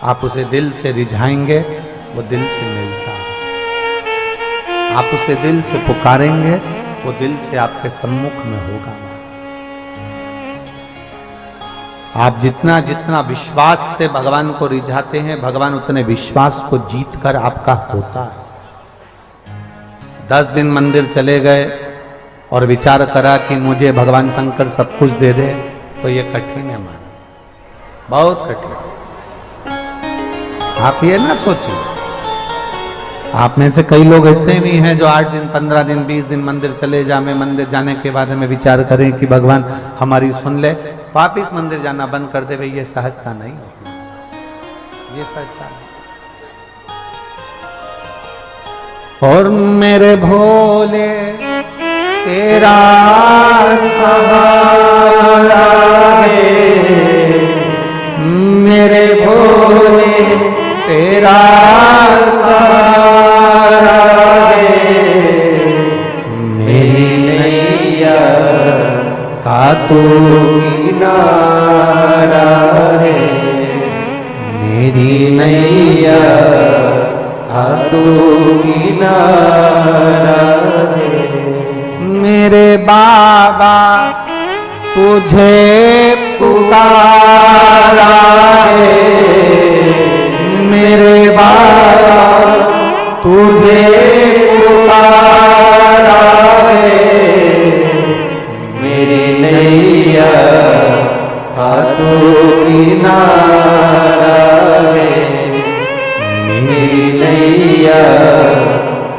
आप उसे दिल से रिझाएंगे, वो दिल से मिलता है। आप उसे दिल से पुकारेंगे, वो दिल से आपके सम्मुख में होगा। आप जितना जितना विश्वास से भगवान को रिझाते हैं, भगवान उतने विश्वास को जीत कर आपका होता है। 10 दिन मंदिर चले गए और विचार करा कि मुझे भगवान शंकर सब कुछ दे दे, तो ये कठिन है मान, बहुत कठिन। आप ये ना सोचिए, आप में से कई लोग ऐसे भी हैं जो 8 दिन 15 दिन 20 दिन मंदिर चले जा, मैं मंदिर जाने के बाद हमें विचार करें कि भगवान हमारी सुन ले, वापिस मंदिर जाना बंद कर दे। ये सहजता नहीं होती, ये सहजता नहीं। और मेरे भोले तेरा सहारा है, मेरे भोले तेरा सहारा है, मेरी नैया का तू किनारा है, मेरी नैया का तू किनारा है। मेरे बाबा तुझे पुकारा है मेरे बाबा, तुझे पुकारा है मेरी नैया हाथों किनारा है मेरी नैया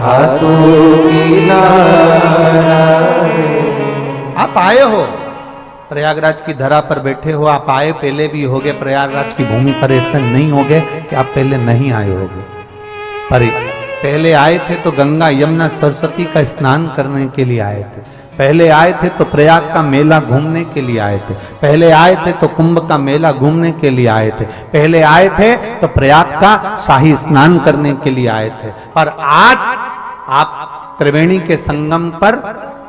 हाथों किनारा है। आप आए हो प्रयागराज की धरा पर बैठे हो, आप आए पहले भी होगे प्रयागराज की भूमि पर, ऐसा नहीं होगे कि आप पहले नहीं आए होगे। पर पहले आए थे तो गंगा यमुना सरस्वती का स्नान करने के लिए आए थे, पहले आए थे तो प्रयाग का मेला घूमने के लिए आए थे, पहले आए थे तो कुंभ का मेला घूमने के लिए आए थे, पहले आए थे तो प्रयाग का शाही स्नान करने के लिए आए थे। पर आज आप त्रिवेणी के संगम पर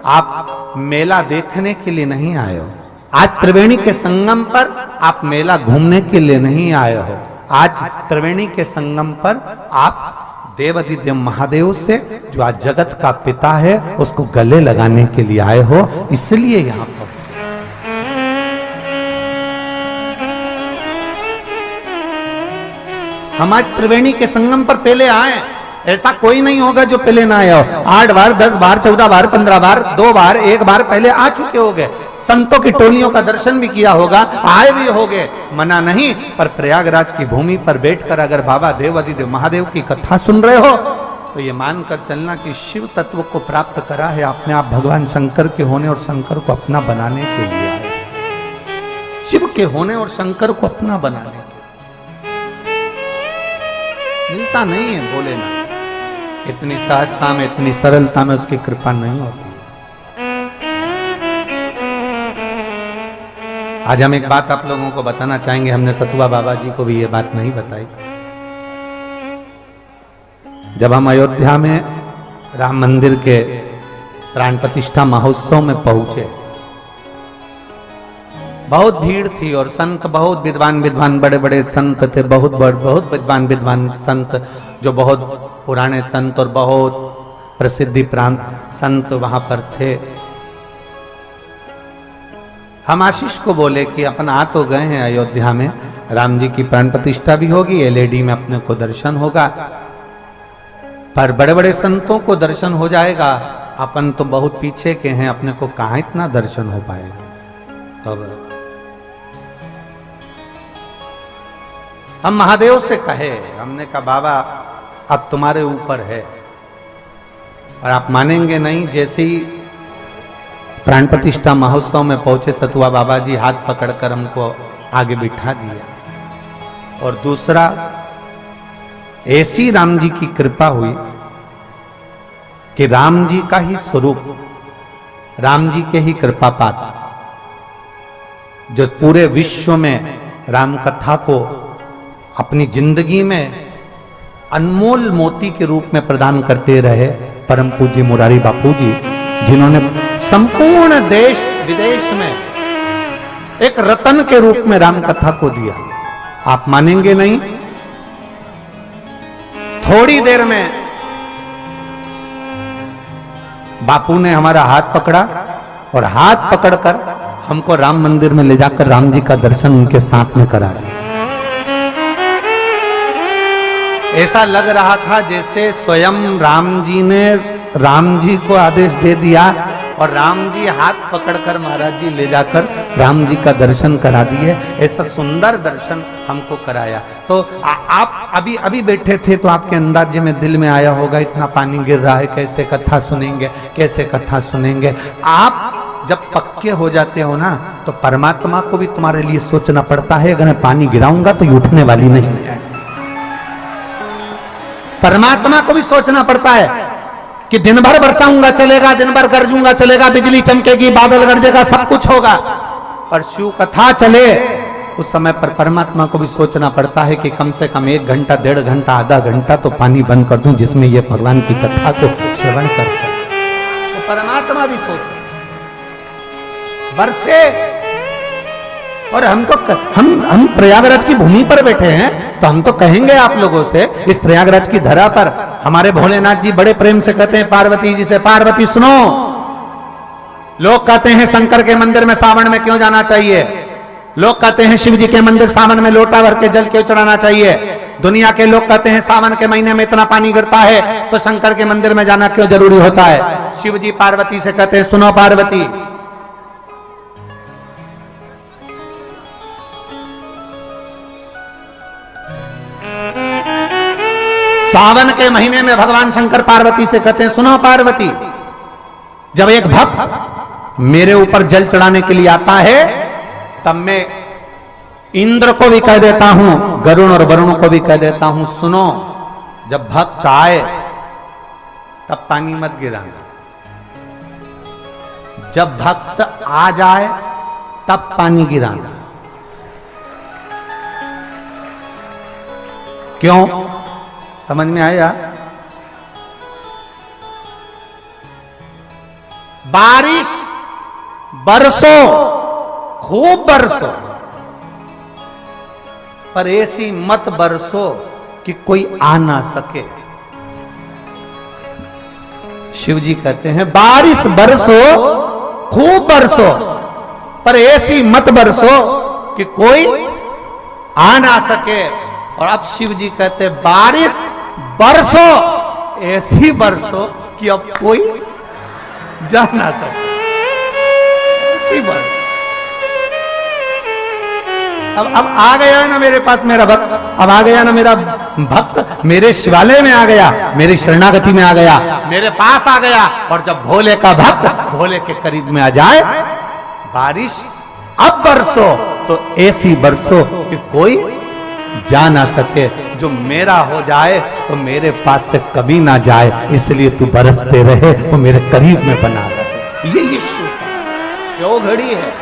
आप मेला देखने के लिए नहीं आए हो, आज त्रिवेणी के संगम पर आप मेला घूमने के लिए नहीं आए हो, आज त्रिवेणी के संगम पर आप देवादिदेव महादेव से जो आज जगत का पिता है उसको गले लगाने के लिए आए हो, इसलिए यहां पर हम आज त्रिवेणी के संगम पर पहले आए। ऐसा कोई नहीं होगा जो पहले ना आया हो। 8 बार 10 बार 14 बार 15 बार 2 बार 1 बार पहले आ चुके होंगे, संतों की टोलियों का दर्शन भी किया होगा, आए भी होंगे, मना नहीं। पर प्रयागराज की भूमि पर बैठकर अगर बाबा देवादिदेव महादेव की कथा सुन रहे हो तो ये मानकर चलना कि शिव तत्व को प्राप्त करा है आपने, आप भगवान शंकर के होने और शंकर को अपना बनाने के लिए आए, शिव के होने और शंकर को अपना बनाने के मिलता नहीं है बोले ना, इतनी सहजता में इतनी सरलता में उसकी कृपा नहीं होती। आज हम एक बात आप लोगों को बताना चाहेंगे, हमने सतुआ बाबा जी को भी ये बात नहीं बताई। जब हम अयोध्या में राम मंदिर के प्राण प्रतिष्ठा महोत्सव में पहुंचे, बहुत भीड़ थी और संत बहुत विद्वान विद्वान बड़े बड़े संत थे, बहुत विद्वान विद्वान संत, जो बहुत पुराने संत और बहुत प्रसिद्धि प्रांत संत वहां पर थे। हम आशीष को बोले कि अपन आ तो गए हैं अयोध्या में, राम जी की प्राण प्रतिष्ठा भी होगी, एलईडी में अपने को दर्शन होगा, पर बड़े बड़े संतों को दर्शन हो जाएगा, अपन तो बहुत पीछे के हैं, अपने को कहां इतना दर्शन हो पाएगा। तब हम महादेव से कहे, हमने कहा बाबा अब तुम्हारे ऊपर है, और आप मानेंगे नहीं, जैसे ही प्राण प्रतिष्ठा महोत्सव में पहुंचे सतुआ बाबा जी हाथ पकड़कर हमको आगे बिठा दिया। और दूसरा, ऐसी राम जी की कृपा हुई कि राम जी का ही स्वरूप, राम जी के ही कृपा पात्र, जो पूरे विश्व में राम कथा को अपनी जिंदगी में अनमोल मोती के रूप में प्रदान करते रहे, परम पूज्य मुरारी बापू जी, जिन्होंने संपूर्ण देश विदेश में एक रतन के रूप में राम कथा को दिया। आप मानेंगे नहीं, थोड़ी देर में बापू ने हमारा हाथ पकड़ा और हाथ पकड़कर हमको राम मंदिर में ले जाकर राम जी का दर्शन उनके साथ में करा दिया। ऐसा लग रहा था जैसे स्वयं राम जी ने राम जी को आदेश दे दिया और राम जी हाथ पकड़कर महाराज जी ले जाकर राम जी का दर्शन करा दिए। ऐसा सुंदर दर्शन हमको कराया। तो आप अभी बैठे थे तो आपके अंदाजे में दिल में आया होगा इतना पानी गिर रहा है, कैसे कथा सुनेंगे, कैसे कथा सुनेंगे। आप जब पक्के हो जाते हो ना तो परमात्मा को भी तुम्हारे लिए सोचना पड़ता है, अगर मैं पानी गिराऊंगा तो ये उठने वाली नहीं है। परमात्मा को भी सोचना पड़ता है कि दिन भर बरसाऊंगा चलेगा, दिन भर गरजूंगा चलेगा, बिजली चमकेगी, बादल गरजेगा, सब कुछ होगा, पर शिव कथा चले उस समय पर परमात्मा को भी सोचना पड़ता है कि कम से कम 1 घंटा 1.5 घंटा आधा घंटा तो पानी बंद कर दूं जिसमें ये भगवान की कथा को श्रवण कर सके। तो परमात्मा भी सोच बरसे। और हम तो हम प्रयागराज की भूमि पर बैठे हैं तो हम तो कहेंगे आप लोगों से, इस प्रयागराज की धरा पर हमारे भोलेनाथ जी बड़े प्रेम से कहते हैं पार्वती जी से, पार्वती सुनो, लोग कहते हैं शंकर के मंदिर में सावन में क्यों जाना चाहिए, लोग कहते हैं शिव जी के मंदिर सावन में लोटा भर के जल क्यों चढ़ाना चाहिए, दुनिया के लोग कहते हैं सावन के महीने में इतना पानी गिरता है तो शंकर के मंदिर में जाना क्यों जरूरी होता है। शिव जी पार्वती से कहते हैं, सुनो पार्वती, सावन के महीने में भगवान शंकर पार्वती से कहते हैं, सुनो पार्वती, जब एक भक्त मेरे ऊपर जल चढ़ाने के लिए आता है तब मैं इंद्र को भी कह देता हूं, गरुण और वरुण को भी कह देता हूं, सुनो जब भक्त आए तब पानी मत गिराना, जब भक्त आ जाए तब पानी गिराना। क्यों, समझ में आया? बारिश बरसो, खूब बरसो, पर ऐसी मत बरसो कि कोई आ ना सके। शिव जी कहते हैं बारिश बरसो, खूब बरसो, पर ऐसी मत बरसो कि कोई आ ना सके। और अब शिव जी कहते हैं बारिश बरसो, ऐसी बरसो कि अब कोई जा ना सके, ऐसी बरसो। अब आ गया है ना मेरे पास मेरा भक्त, अब आ गया ना मेरा भक्त, मेरे शिवालय में आ गया, मेरी शरणागति में आ गया, मेरे पास आ गया। और जब भोले का भक्त भोले के करीब में आ जाए, बारिश अब बरसो तो ऐसी बरसो कि कोई जा ना सके, जो मेरा हो जाए तो मेरे पास से कभी ना जाए, इसलिए तू बरसते रहे, वो मेरे करीब में बना रहे। ये यीशु क्यों घड़ी है,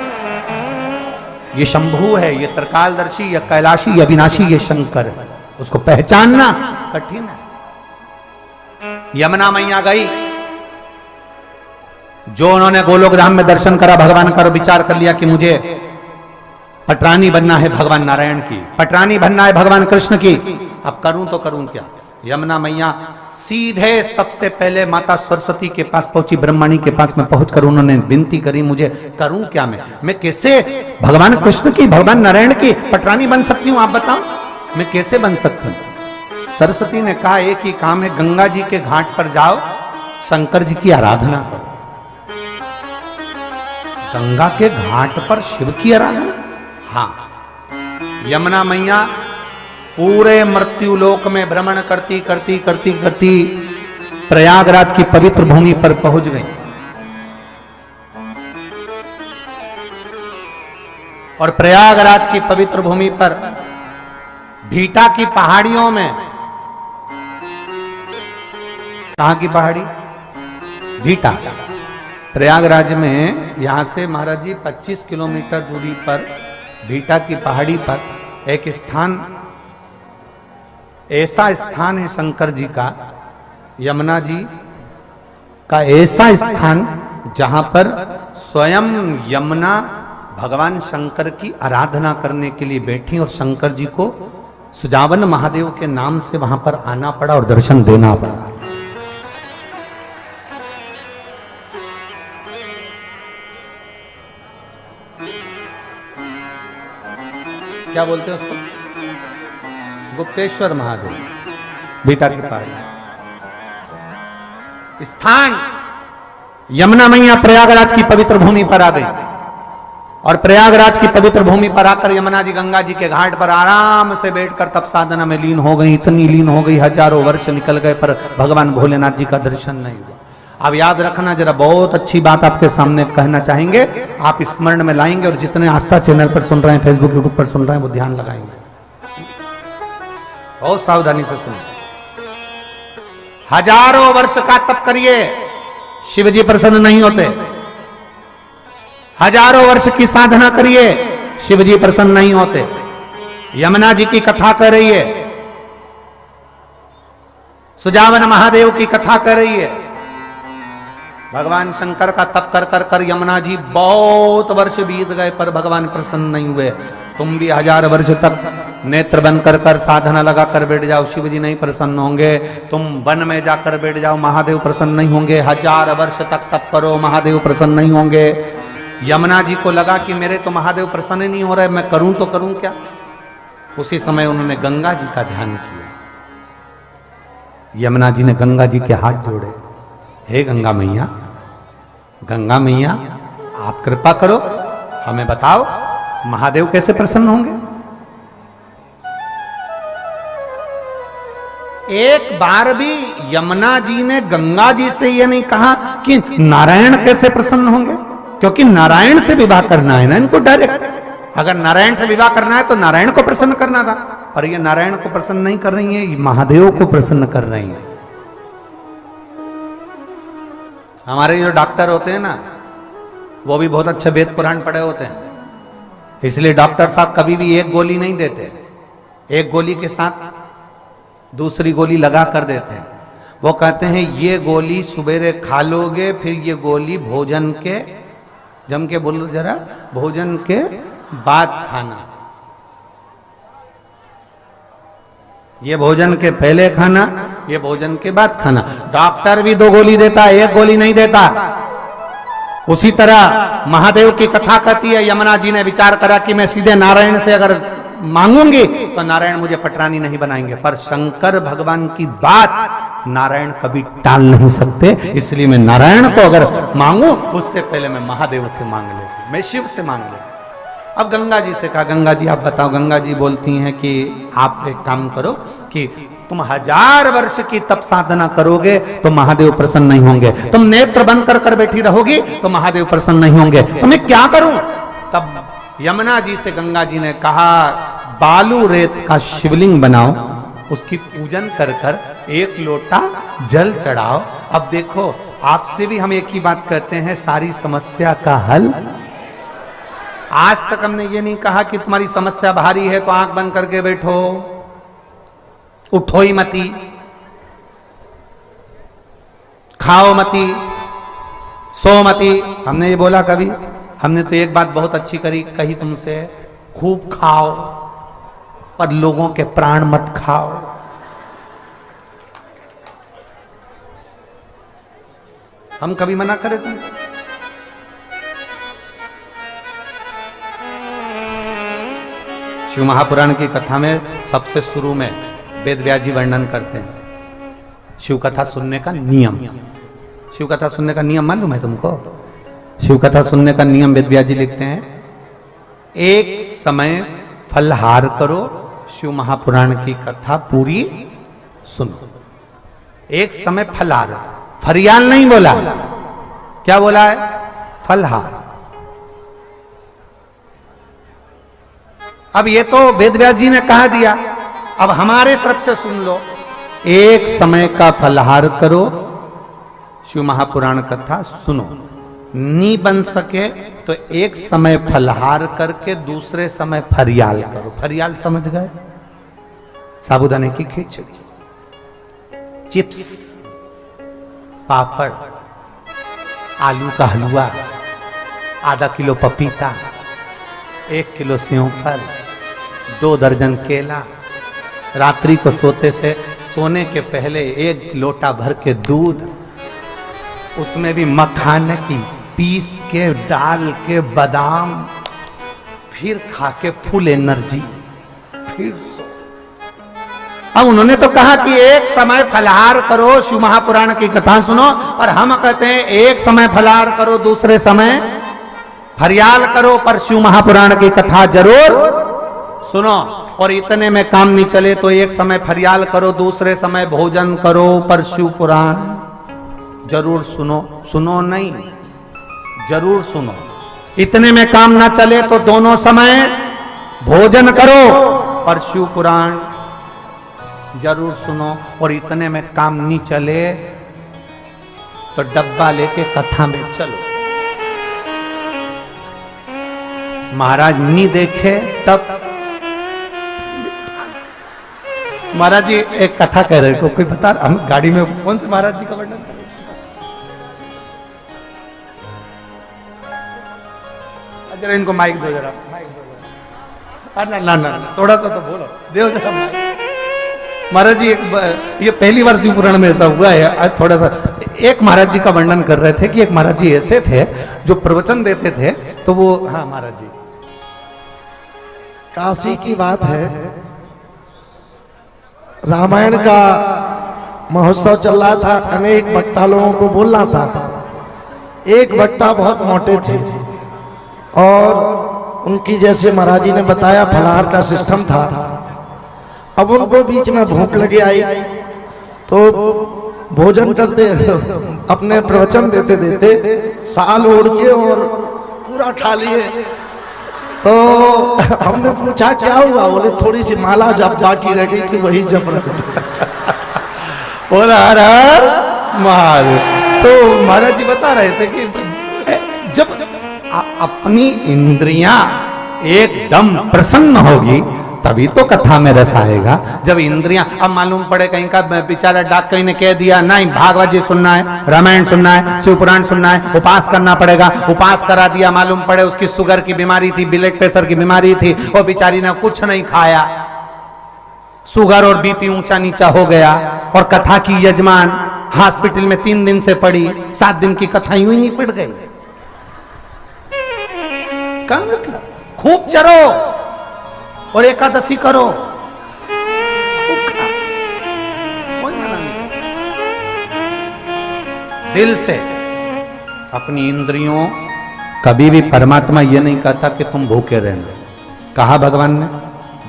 ये शंभू है, ये त्रिकालदर्शी, ये कैलाशी, ये अविनाशी, ये शंकर है, उसको पहचानना कठिन है। यमुना मैया गई, जो उन्होंने गोलोक धाम में दर्शन करा, भगवान का विचार कर लिया कि मुझे पटरानी बनना है भगवान नारायण की, पटरानी बनना है भगवान कृष्ण की, अब करूं तो करूं क्या। यमुना मैया सीधे सबसे पहले माता सरस्वती के पास पहुंची, ब्रह्मणी के पास में पहुंचकर उन्होंने विनती करी, मुझे करूं क्या, मैं कैसे भगवान कृष्ण की, भगवान नारायण की पटरानी बन सकती हूं, आप बताओ मैं कैसे बन सकती हूं। सरस्वती ने कहा एक ही काम है, गंगा जी के घाट पर जाओ, शंकर जी की आराधना करो। गंगा के घाट पर शिव की आराधना, हाँ। यमुना मैया पूरे मृत्यु लोक में भ्रमण करती करती करती करती प्रयागराज की पवित्र भूमि पर पहुंच गई। और प्रयागराज की पवित्र भूमि पर भीटा की पहाड़ियों में, कहां की पहाड़ी, भीटा, प्रयागराज में यहां से महाराज जी 25 किलोमीटर दूरी पर भीटा की पहाड़ी पर एक स्थान, ऐसा स्थान है शंकर जी का, यमुना जी का ऐसा स्थान जहां पर स्वयं यमुना भगवान शंकर की आराधना करने के लिए बैठी और शंकर जी को सुजावन महादेव के नाम से वहां पर आना पड़ा और दर्शन देना पड़ा। क्या बोलते हैं उसको, गुप्तेश्वर महादेव, भीटा की पहाड़ी स्थान। यमुना मैया प्रयागराज की पवित्र भूमि पर आ गई और प्रयागराज की पवित्र भूमि पर आकर यमुना जी गंगा जी के घाट पर आराम से बैठकर तप साधना में लीन हो गई। इतनी लीन हो गई, हजारों वर्ष निकल गए पर भगवान भोलेनाथ जी का दर्शन नहीं हुआ। अब याद रखना, जरा बहुत अच्छी बात आपके सामने कहना चाहेंगे, आप स्मरण में लाएंगे और जितने आस्था चैनल पर सुन रहे हैं, फेसबुक यूट्यूब पर सुन रहे हैं, वो ध्यान लगाएंगे, बहुत सावधानी से सुनिए। हजारों वर्ष का तप करिए, शिव जी प्रसन्न नहीं होते। हजारों वर्ष की साधना करिए, शिव जी प्रसन्न नहीं होते। यमुना जी की कथा कर रही है, सुजावन महादेव की कथा कर रही है। भगवान शंकर का तप कर कर कर यमुना जी बहुत वर्ष बीत गए पर भगवान प्रसन्न नहीं हुए। तुम भी 1000 वर्ष तक नेत्र बंद कर कर साधना लगा कर बैठ जाओ, शिव जी नहीं प्रसन्न होंगे। तुम वन में जाकर बैठ जाओ, महादेव प्रसन्न नहीं होंगे। 1000 वर्ष तक तप करो, महादेव प्रसन्न नहीं होंगे। यमुना जी को लगा कि मेरे तो महादेव प्रसन्न नहीं हो रहे, मैं करूं तो करूं क्या। उसी समय उन्होंने गंगा जी का ध्यान किया। यमुना जी ने गंगा जी के हाथ जोड़े, हे गंगा मैया, गंगा मैया आप कृपा करो, हमें बताओ महादेव कैसे प्रसन्न होंगे। एक बार भी यमुना जी ने गंगा जी से यह नहीं कहा कि नारायण कैसे प्रसन्न होंगे, क्योंकि नारायण से विवाह करना है ना इनको डायरेक्ट। अगर नारायण से विवाह करना है तो नारायण को प्रसन्न करना था, पर ये नारायण को प्रसन्न नहीं कर रही है, महादेव को प्रसन्न कर रही है। हमारे जो डॉक्टर होते हैं ना, वो भी बहुत अच्छे वेद पुराण पढ़े होते हैं, इसलिए डॉक्टर साहब कभी भी एक गोली नहीं देते, एक गोली के साथ दूसरी गोली लगा कर देते हैं। वो कहते हैं ये गोली सुबेरे खा लोगे, फिर ये गोली भोजन के, जम के बोलो जरा, भोजन के बाद खाना। ये भोजन के पहले खाना, ये भोजन के बाद खाना। डॉक्टर भी 2 गोली देता है, एक गोली नहीं देता। उसी तरह महादेव की कथा कहती है, यमुना जी ने विचार करा कि मैं सीधे नारायण से अगर मांगूंगी तो नारायण मुझे पटरानी नहीं बनाएंगे, पर शंकर भगवान की बात नारायण कभी टाल नहीं सकते, इसलिए मैं नारायण को अगर मांगू उससे पहले मैं महादेव से मांग लेती, मैं शिव से मांग लेती। अब गंगा जी से कहा, गंगा जी आप बताओ। गंगा जी बोलती हैं कि आप एक काम करो कि तुम 1000 वर्ष की तप साधना करोगे तो महादेव प्रसन्न नहीं होंगे, तुम नेत्र बंद कर कर बैठी रहोगी तो महादेव प्रसन्न नहीं होंगे, तो मैं क्या करूं। तब यमुना जी से गंगा जी ने कहा, बालू रेत का शिवलिंग बनाओ, उसकी पूजन कर कर 1 लोटा जल चढ़ाओ। अब देखो, आपसे भी हम एक ही बात कहते हैं, सारी समस्या का हल। आज तक हमने ये नहीं कहा कि तुम्हारी समस्या भारी है तो आंख बंद करके बैठो, उठो ही मती, खाओ मती, सो मती। हमने ये बोला कभी? हमने तो एक बात बहुत अच्छी कही तुमसे, खूब खाओ पर लोगों के प्राण मत खाओ। हम कभी मना करें तुम? शिव महापुराण की कथा में सबसे शुरू में वेदव्यास जी वर्णन करते हैं शिव कथा सुनने का नियम। शिव कथा सुनने का नियम मालूम है तुमको? शिव कथा सुनने का नियम वेदव्यास जी लिखते हैं, एक समय फलहार करो, शिव महापुराण की कथा पूरी सुनो। एक समय फलहार, फरियाल नहीं बोला, क्या बोला है? फलहार। अब ये तो वेदव्यास जी ने कहा दिया, अब हमारे तरफ से सुन लो। एक समय का फलहार करो, शिव महापुराण कथा सुनो। नहीं बन सके तो एक समय फलहार करके दूसरे समय फरियाल करो। फरियाल समझ गए? साबूदाने की खिचड़ी, चिप्स, पापड़, आलू का हलवा, आधा किलो पपीता, 1 किलो सेवफल, 2 दर्जन केला, रात्रि को सोने के पहले 1 लोटा भर के दूध, उसमें भी मखाने की पीस के डाल के बादाम, फिर खा के फुल एनर्जी, फिर सो। अब उन्होंने तो कहा कि एक समय फलहार करो, शिव महापुराण की कथा सुनो, और हम कहते हैं एक समय फलहार करो, दूसरे समय फरियाल करो, पर शिव महापुराण की कथा जरूर सुनो। और इतने में काम नहीं चले तो एक समय फरियाल करो, दूसरे समय भोजन करो, पर शिव पुराण जरूर सुनो। सुनो नहीं, जरूर सुनो। इतने में काम ना चले तो दोनों समय भोजन करो और शिव पुराण जरूर सुनो। और इतने में काम नहीं चले तो डब्बा लेके कथा में चलो। महाराज नहीं देखे तब महाराज जी एक कथा कह रहे को कोई बता, हम गाड़ी में कौन से महाराज जी का वर्णन कर? जरा इनको माइक दो, जरा माइक दो। ना ना ना थोड़ा सा तो बोलो देव जरा महाराज जी। ये पहली बार शिव पुराण में ऐसा हुआ है। आज थोड़ा सा एक महाराज जी का वर्णन कर रहे थे कि एक महाराज जी ऐसे थे जो प्रवचन देते थे तो वो, हाँ महाराज जी, काशी की बात है, रामायण का महोत्सव चल रहा था, अनेक वक्ता लोगों को बोलना था। एक वक्ता बहुत मोटे थे और उनकी जैसे महाराज जी ने बताया फलाहार का सिस्टम था। अब उनको बीच में भूख लगी आई तो भोजन करते अपने प्रवचन देते देते साल ओढ़ के और पूरा खा लिए। तो हमने पूछा क्या हुआ, बोले थोड़ी सी माला जब बाकी रह गई थी वही जप रहे बोला हर हर महादेव। तो महाराज जी बता रहे थे कि जब अपनी इंद्रियां एकदम प्रसन्न होगी तभी तो कथा में रस आएगा। जब इंद्रियां, अब मालूम पड़े कहीं का बेचारा डाक कहीं ने कह दिया नहीं भागवत जी सुनना है, रामायण सुनना है, शिव पुराण सुनना है, उपास करना पड़ेगा, उपास करा दिया, मालूम पड़े उसकी शुगर की बीमारी थी, ब्लड प्रेशर की बीमारी थी, और बेचारी ने कुछ नहीं खाया, शुगर और बीपी ऊंचा नीचा हो गया, और कथा की यजमान हॉस्पिटल में 3 दिन से पड़ी, 7 दिन की कथा यूं ही नहीं पड़ गई। क्या मतलब, खूब चरो और एकादशी करो, कोई मना नहीं। दिल से अपनी इंद्रियों, कभी भी परमात्मा ये नहीं कहता कि तुम भूखे रहना। कहा भगवान ने,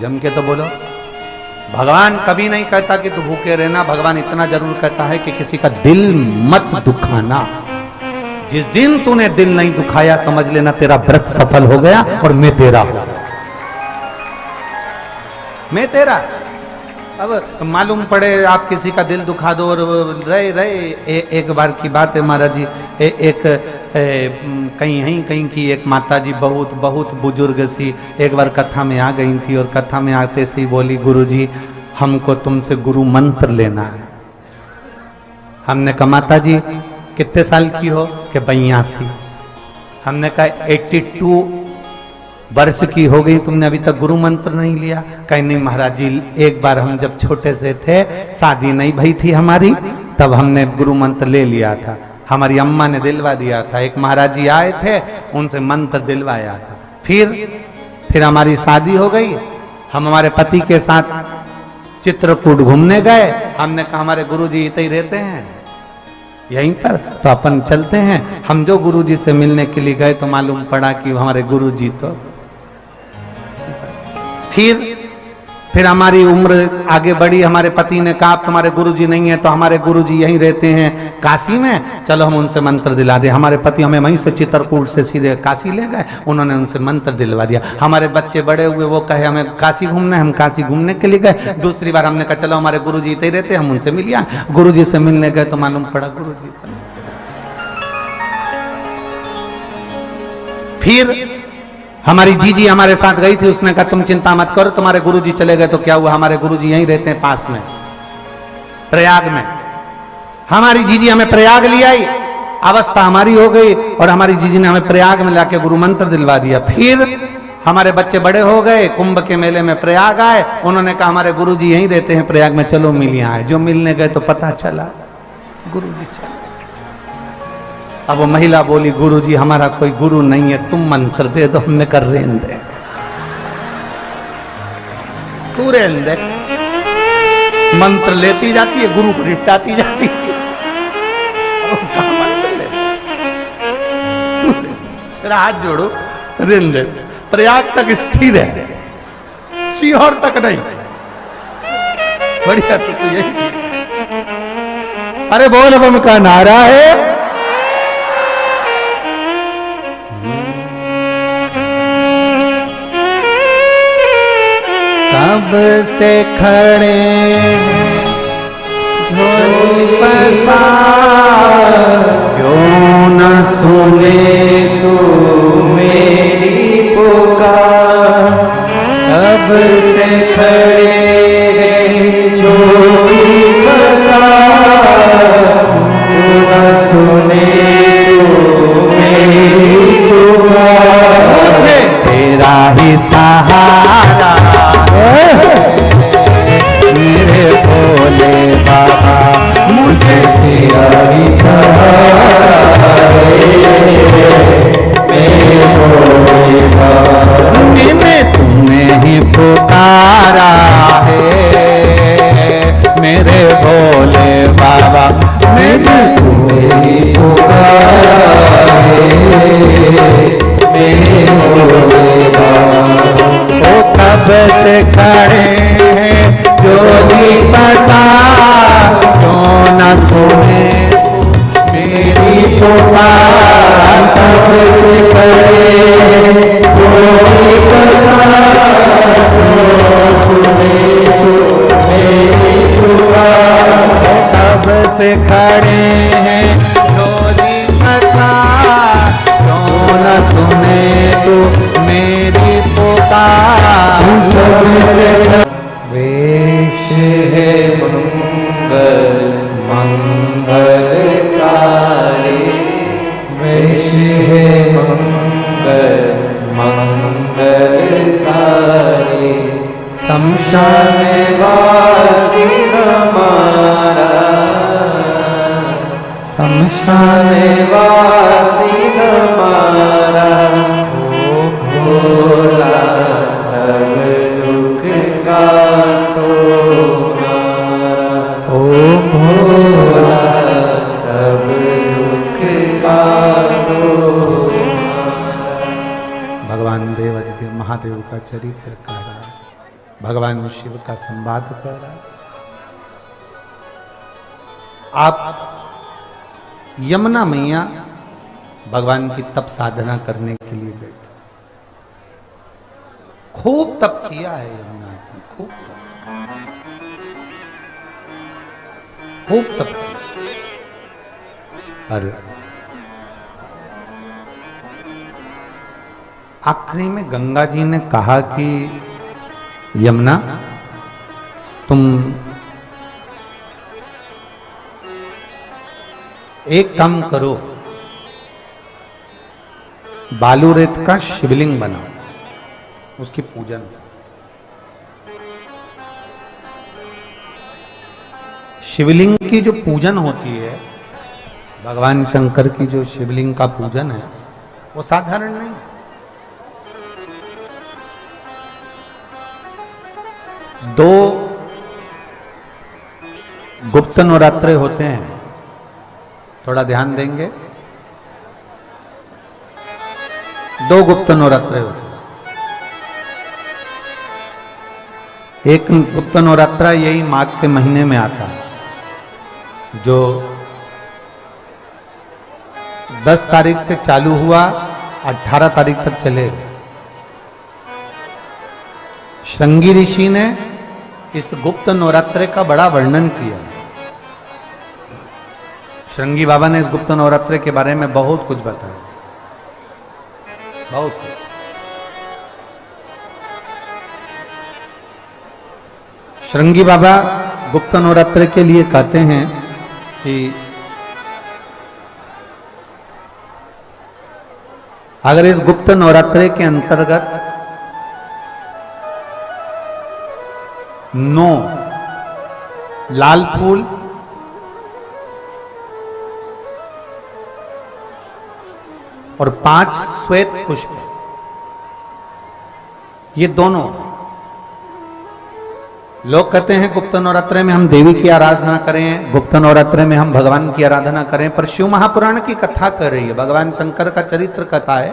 जम के तो बोलो, भगवान कभी नहीं कहता कि तू भूखे रहना। भगवान इतना जरूर कहता है कि किसी का दिल मत दुखाना। जिस दिन तूने दिल नहीं दुखाया समझ लेना तेरा व्रत सफल हो गया और मैं तेरा हो गया, मैं तेरा। अब मालूम पड़े आप किसी का दिल दुखा दो और रहे रहे। एक बार की बात है महाराज जी, कहीं की एक माता जी बहुत बहुत बुजुर्ग सी एक बार कथा में आ गई थी, और कथा में आते से बोली गुरुजी हमको तुमसे गुरु मंत्र लेना है। हमने कहा माता जी कितने साल की हो, कि 82। हमने कहा 82 वर्ष की हो गई, तुमने अभी तक गुरु मंत्र नहीं लिया? कहीं नहीं महाराज जी, एक बार हम जब छोटे से थे, शादी नहीं भई थी हमारी, तब हमने गुरु मंत्र ले लिया था, हमारी अम्मा ने दिलवा दिया था। एक महाराज जी आए थे, उनसे मंत्र दिलवाया था। फिर हमारी शादी हो गई, हम हमारे पति के साथ चित्रकूट घूमने गए। हमने कहा हमारे गुरु जी इतने ही रहते हैं यहीं पर, तो अपन चलते हैं। हम जो गुरु जी से मिलने के लिए गए तो मालूम पड़ा कि हमारे गुरु जी तो फिर हमारी उम्र आगे बढ़ी। हमारे पति ने कहा तुम्हारे गुरुजी नहीं है तो हमारे गुरुजी यहीं रहते हैं काशी में, चलो हम उनसे मंत्र दिला दे। हमारे पति हमें वहीं से चित्रकूट से सीधे काशी ले गए, उन्होंने उनसे मंत्र दिलवा दिया। हमारे बच्चे बड़े हुए, वो कहे हमें काशी घूमना है, हम काशी घूमने के लिए गए। दूसरी बार हमने कहा चलो हमारे गुरुजी इतने रहते हैं, हम उनसे मिलिया। गुरुजी से मिलने गए तो मालूम पड़ा गुरुजी। फिर हमारी जीजी हमारे साथ गई थी, उसने कहा तुम चिंता मत करो, तुम्हारे गुरुजी चले गए तो क्या हुआ, हमारे गुरुजी यहीं रहते हैं पास में प्रयाग में। हमारी जीजी हमें प्रयाग ले आई, अवस्था हमारी हो गई और हमारी जीजी ने हमें प्रयाग में लाके गुरु मंत्र दिलवा दिया। फिर हमारे बच्चे बड़े हो गए, कुंभ के मेले में प्रयाग आए, उन्होंने कहा हमारे गुरुजी यहीं रहते हैं प्रयाग में, चलो मिल यहाँ आए। जो मिलने गए तो पता चला गुरुजी चले। अब वो महिला बोली गुरुजी हमारा कोई गुरु नहीं है, तुम मंत्र दे दो। हमने कर रेन दे, तू रेन दे। मंत्र लेती जाती है, गुरु को निपटाती जाती है। तेरा हाथ जोड़ो, रेन दे। प्रयाग तक स्थिर है, सीहोर तक नहीं। बढ़िया तो यही। अरे बोल बम का नारा है। कब से खड़े झोली पसार, क्यों न सुने तू मेरी पुकार। कब से खड़े झोली पसार, क्यों न सुने तू मेरी पुकार। मुझे तेरा ही सहारा से खड़े हैं जोली पसार, क्यों न सुने मेरी पुकार। तब से खड़े हैं जोली पसार, क्यों सुने मेरी पुकार। तब से खड़े हैं जोली पसार, क्यों न सुने तू मेरी पुकार। वेश है मंगल मंगलकारी, वेश है मंगल मंगलकारी। शमशान वासी हमारा, शमशान वासी हमारा। ओ भोला सब दुख काटो हमारा, ओ भोला सब दुख काटो हमारा। भगवान देवादिदेव महादेव का चरित्र कह रहा है, भगवान शिव का संवाद कर रहा है। आप यमुना मैया भगवान की तप साधना करने के लिए बैठे, खूब तप किया है यमुना जी, खूब तप किया। अरे आखिरी में गंगा जी ने कहा कि यमुना तुम एक काम करो, बालू रेत का शिवलिंग बनाओ, उसकी पूजन। शिवलिंग की जो पूजन होती है, भगवान शंकर की जो शिवलिंग का पूजन है, वो साधारण नहीं। दो गुप्त नवरात्रे होते हैं, थोड़ा ध्यान देंगे। दो गुप्त नवरात्रे होते हैं। एक गुप्त नवरात्रा यही माघ के महीने में आता है, जो 10 तारीख से चालू हुआ, 18 तारीख तक चलेगा। श्रृंगी ऋषि ने इस गुप्त नवरात्रे का बड़ा वर्णन किया। श्रृंगी बाबा ने इस गुप्त नवरात्रे के बारे में बहुत कुछ बताया, बहुत कुछ। श्रृंगी बाबा गुप्त नवरात्रे के लिए कहते हैं कि अगर इस गुप्त नवरात्रे के अंतर्गत 9 लाल फूल, और 5 श्वेत पुष्प, ये दोनों लोग कहते हैं गुप्त नवरात्रे में हम देवी की आराधना करें, गुप्त नवरात्रे में हम भगवान की आराधना करें, पर शिव महापुराण की कथा कर रही है, भगवान शंकर का चरित्र कथा है।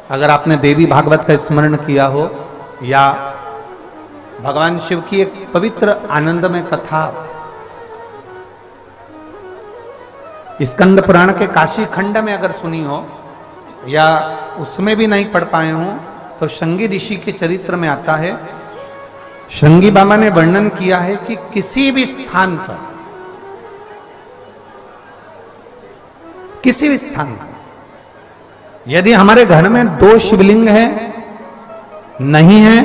अगर आपने देवी भागवत का स्मरण किया हो, या भगवान शिव की एक पवित्र आनंदमय कथा स्कंद पुराण के काशी खंड में अगर सुनी हो, या उसमें भी नहीं पढ़ पाए हो, तो श्रृंगी ऋषि के चरित्र में आता है। श्रृंगी बाबा ने वर्णन किया है कि किसी भी स्थान पर, किसी भी स्थान पर यदि हमारे घर में 2 शिवलिंग है, नहीं है,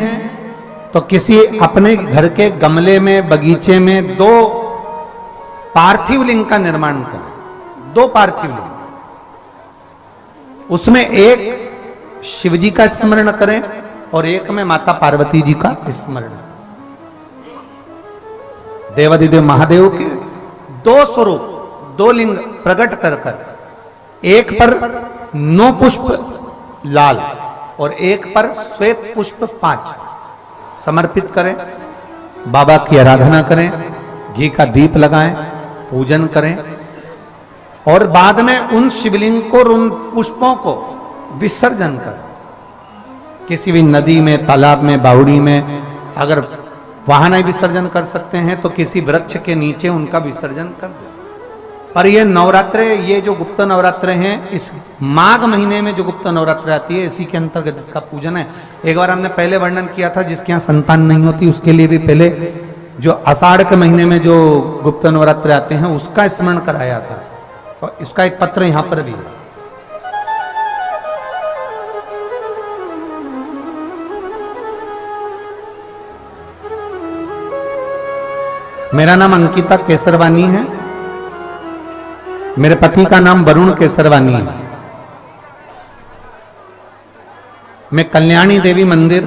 तो किसी अपने घर के गमले में, बगीचे में 2 पार्थिव लिंग का निर्माण करें। 2 पार्थिव लिंग, उसमें एक शिवजी का स्मरण करें और एक में माता पार्वती जी का स्मरण। देवादिदेव महादेव के 2 स्वरूप, 2 लिंग प्रकट कर कर, एक पर 9 पुष्प लाल और एक पर श्वेत पुष्प 5 समर्पित करें, बाबा की आराधना करें, घी का दीप लगाएं, पूजन करें, और बाद में उन शिवलिंग को, उन पुष्पों को विसर्जन कर किसी भी नदी में, तालाब में, बावड़ी में अगर वहां नहीं विसर्जन कर सकते हैं तो किसी वृक्ष के नीचे उनका विसर्जन कर दे। पर ये नवरात्रे, ये जो गुप्त नवरात्रे हैं, इस माघ महीने में जो गुप्त नवरात्रे आती है, इसी के अंतर्गत इसका पूजन है। एक बार हमने पहले वर्णन किया था, जिसके यहाँ संतान नहीं होती उसके लिए भी पहले जो आषाढ़ के महीने में जो गुप्त नवरात्रे आते हैं उसका स्मरण कराया था, और इसका एक पत्र यहां पर भी है। मेरा नाम अंकिता केसरवानी है, मेरे पति का नाम वरुण केसरवानी है। मैं कल्याणी देवी मंदिर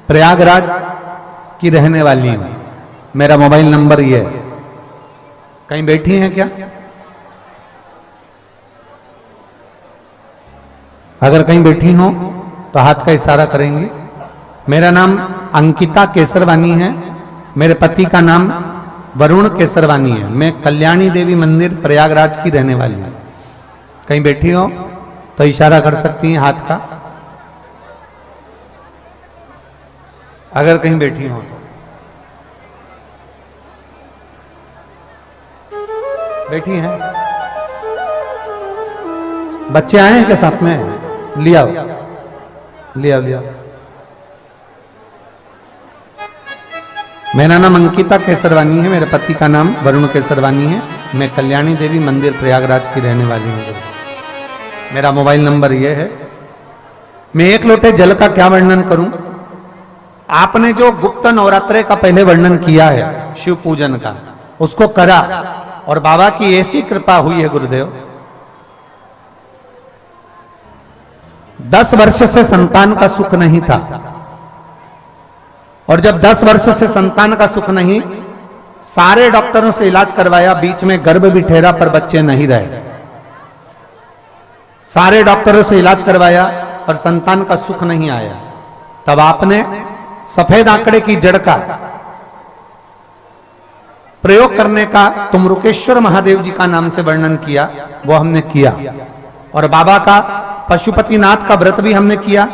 प्रयागराज की रहने वाली हूं। मेरा मोबाइल नंबर ये है। कहीं बैठी हैं क्या? अगर कहीं बैठी हो तो हाथ का इशारा करेंगे। मेरा नाम अंकिता केसरवानी है, मेरे पति का नाम वरुण केसरवानी है। मैं कल्याणी देवी मंदिर प्रयागराज की रहने वाली हूं। कहीं बैठी हो तो इशारा कर सकती हैं हाथ का, अगर कहीं बैठी हो तो। बैठी हैं? बच्चे आए हैं क्या साथ में? लिया लिया लिया। मेरा नाम अंकिता केसरवानी है, मेरे पति का नाम वरुण केसरवानी है। मैं कल्याणी देवी मंदिर प्रयागराज की रहने वाली हूँ। मेरा मोबाइल नंबर यह है। मैं एक लोटे जल का क्या वर्णन करूं? आपने जो गुप्त नवरात्रे का पहले वर्णन किया है शिव पूजन का, उसको करा और बाबा की ऐसी कृपा हुई है गुरुदेव, 10 वर्ष से संतान का सुख नहीं था, और जब 10 वर्ष से संतान का सुख नहीं, सारे डॉक्टरों से इलाज करवाया, बीच में गर्भ भी ठहरा पर बच्चे नहीं रहे। सारे डॉक्टरों से इलाज करवाया और संतान का सुख नहीं आया। तब आपने सफेद आंकड़े की जड़ का प्रयोग करने का तुमरुकेश्वर महादेव जी का नाम से वर्णन किया, वो हमने किया। और बाबा का पशुपतिनाथ का व्रत भी हमने किया।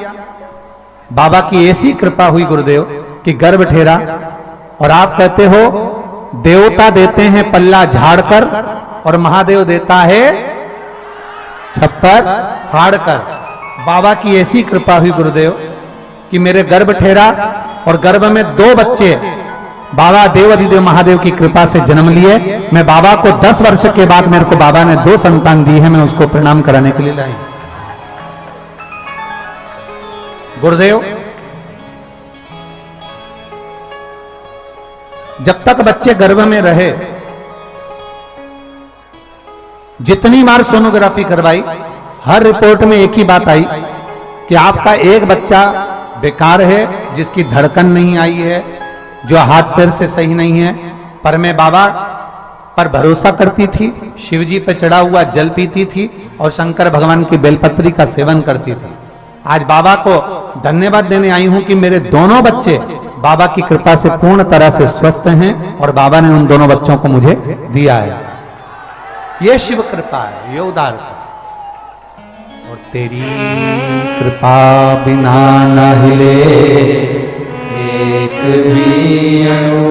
बाबा की ऐसी कृपा हुई गुरुदेव कि गर्भ ठेरा। और आप कहते हो देवता देते हैं पल्ला झाड़कर और महादेव देता है छप्पर फाड़कर। बाबा की ऐसी कृपा हुई गुरुदेव कि मेरे गर्भ ठेरा और गर्भ में 2 बच्चे बाबा देव अधिदेव महादेव की कृपा से जन्म लिए। मैं बाबा को 10 वर्ष के बाद मेरे को बाबा ने 2 संतान दी है, मैं उसको प्रणाम कराने के लिए लाई। गुरुदेव, जब तक बच्चे गर्भ में रहे, जितनी बार सोनोग्राफी करवाई, हर रिपोर्ट में एक ही बात आई कि आपका एक बच्चा बेकार है, जिसकी धड़कन नहीं आई है, जो हाथ पैर से सही नहीं है। पर मैं बाबा पर भरोसा करती थी, शिव जी पे चढ़ा हुआ जल पीती थी और शंकर भगवान की बेलपत्री का सेवन करती थी। आज बाबा को धन्यवाद देने आई हूं कि मेरे दोनों बच्चे बाबा की कृपा से पूर्ण तरह से स्वस्थ हैं और बाबा ने उन दोनों बच्चों को मुझे दिया है। ये शिव कृपा है, ये उदारता। और तेरी कृपा बिना न हिले एक भी अणु,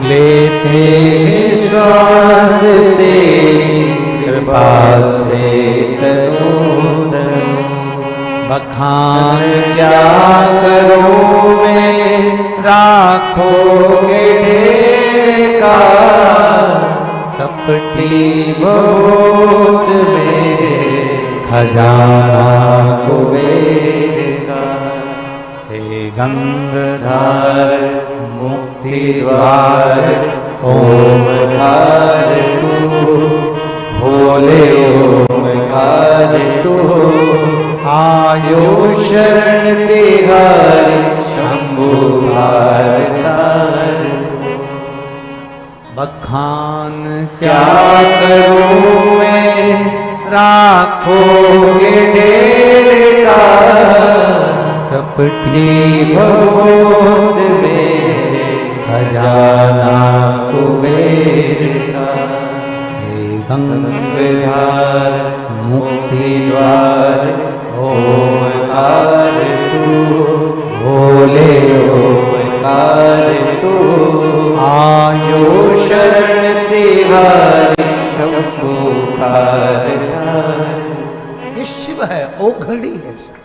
लेते श्वास तेरी कृपा से तनु तनु। बखान क्या करूं मैं, राखोगे ढेर का, चपटी बहुत मेरे खजाना कुबेर का। हे गंगाधर मुक्ति द्वार ओमकार तू, भोले ओमकार तू। आयो शरण तिहारी शंभु भारतार। बखान क्या करूं मैं, राखोगे ढेर का, चपटी बहुत मेरे खजाना कुबेर का। हे गंगाधर मुक्ति द्वार ओमकार तू, भोले ओमकार पुकार तो आयो शरण तिहारी शंभु तार तार। ये शिव है, ओघड़ी है शिव,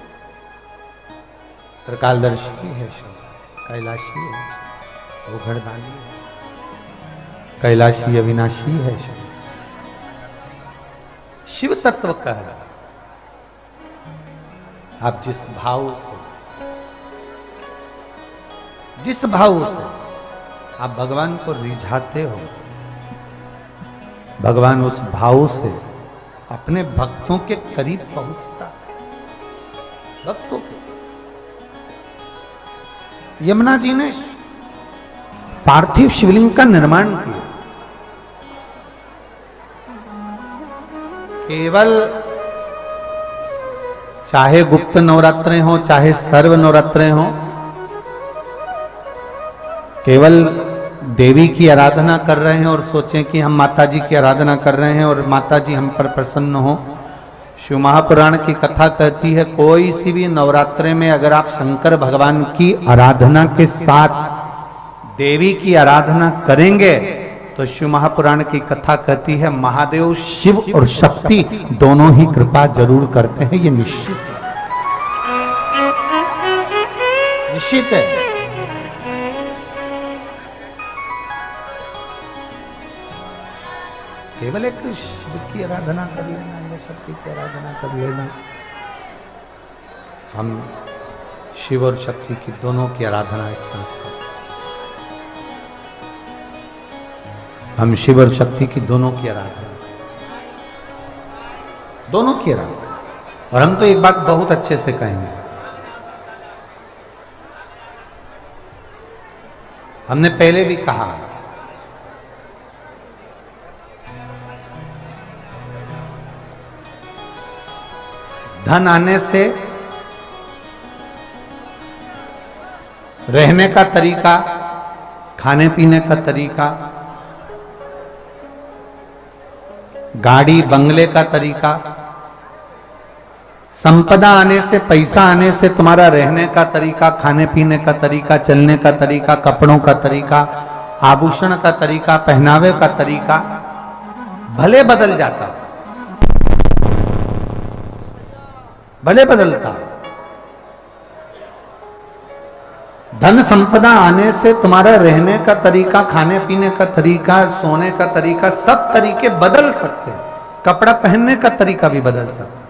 त्रिकालदर्शी है शिव, कैलाशी है, ओघड़दानी है, कैलाशी अविनाशी है शिव। शिव तत्व का है। आप जिस भाव से आप भगवान को रिझाते हो, भगवान उस भाव से अपने भक्तों के करीब पहुंचता है। भक्तों के यमुना जी ने पार्थिव शिवलिंग का निर्माण किया। केवल चाहे गुप्त नवरात्रे हो चाहे सर्व नवरात्रे हो, केवल देवी की आराधना कर रहे हैं और सोचें कि हम माता जी की आराधना कर रहे हैं और माता जी हम पर प्रसन्न हो। शिव महापुराण की कथा कहती है, कोई सी भी नवरात्रे में अगर आप शंकर भगवान की आराधना के साथ देवी की आराधना करेंगे तो शिव महापुराण की कथा कहती है महादेव शिव और शक्ति दोनों ही कृपा जरूर करते हैं। ये निश्चित है, निश्चित है। केवल एक शिव की आराधना कर लेना या शक्ति की आराधना कर लेना, हम शिव और शक्ति की दोनों की आराधना एक साथ करें। हम शिव और शक्ति की दोनों की आराधना, दोनों की आराधना। और हम तो एक बात बहुत अच्छे से कहेंगे, हमने पहले भी कहा, धन आने से रहने का तरीका, खाने पीने का तरीका, गाड़ी बंगले का तरीका, संपदा आने से, पैसा आने से तुम्हारा रहने का तरीका, खाने पीने का तरीका, चलने का तरीका, कपड़ों का तरीका, आभूषण का तरीका, पहनावे का तरीका भले बदल जाता, भले बदलता। धन संपदा आने से तुम्हारा रहने का तरीका, खाने पीने का तरीका, सोने का तरीका, सब तरीके बदल सकते हैं। कपड़ा पहनने का तरीका भी बदल सकता है।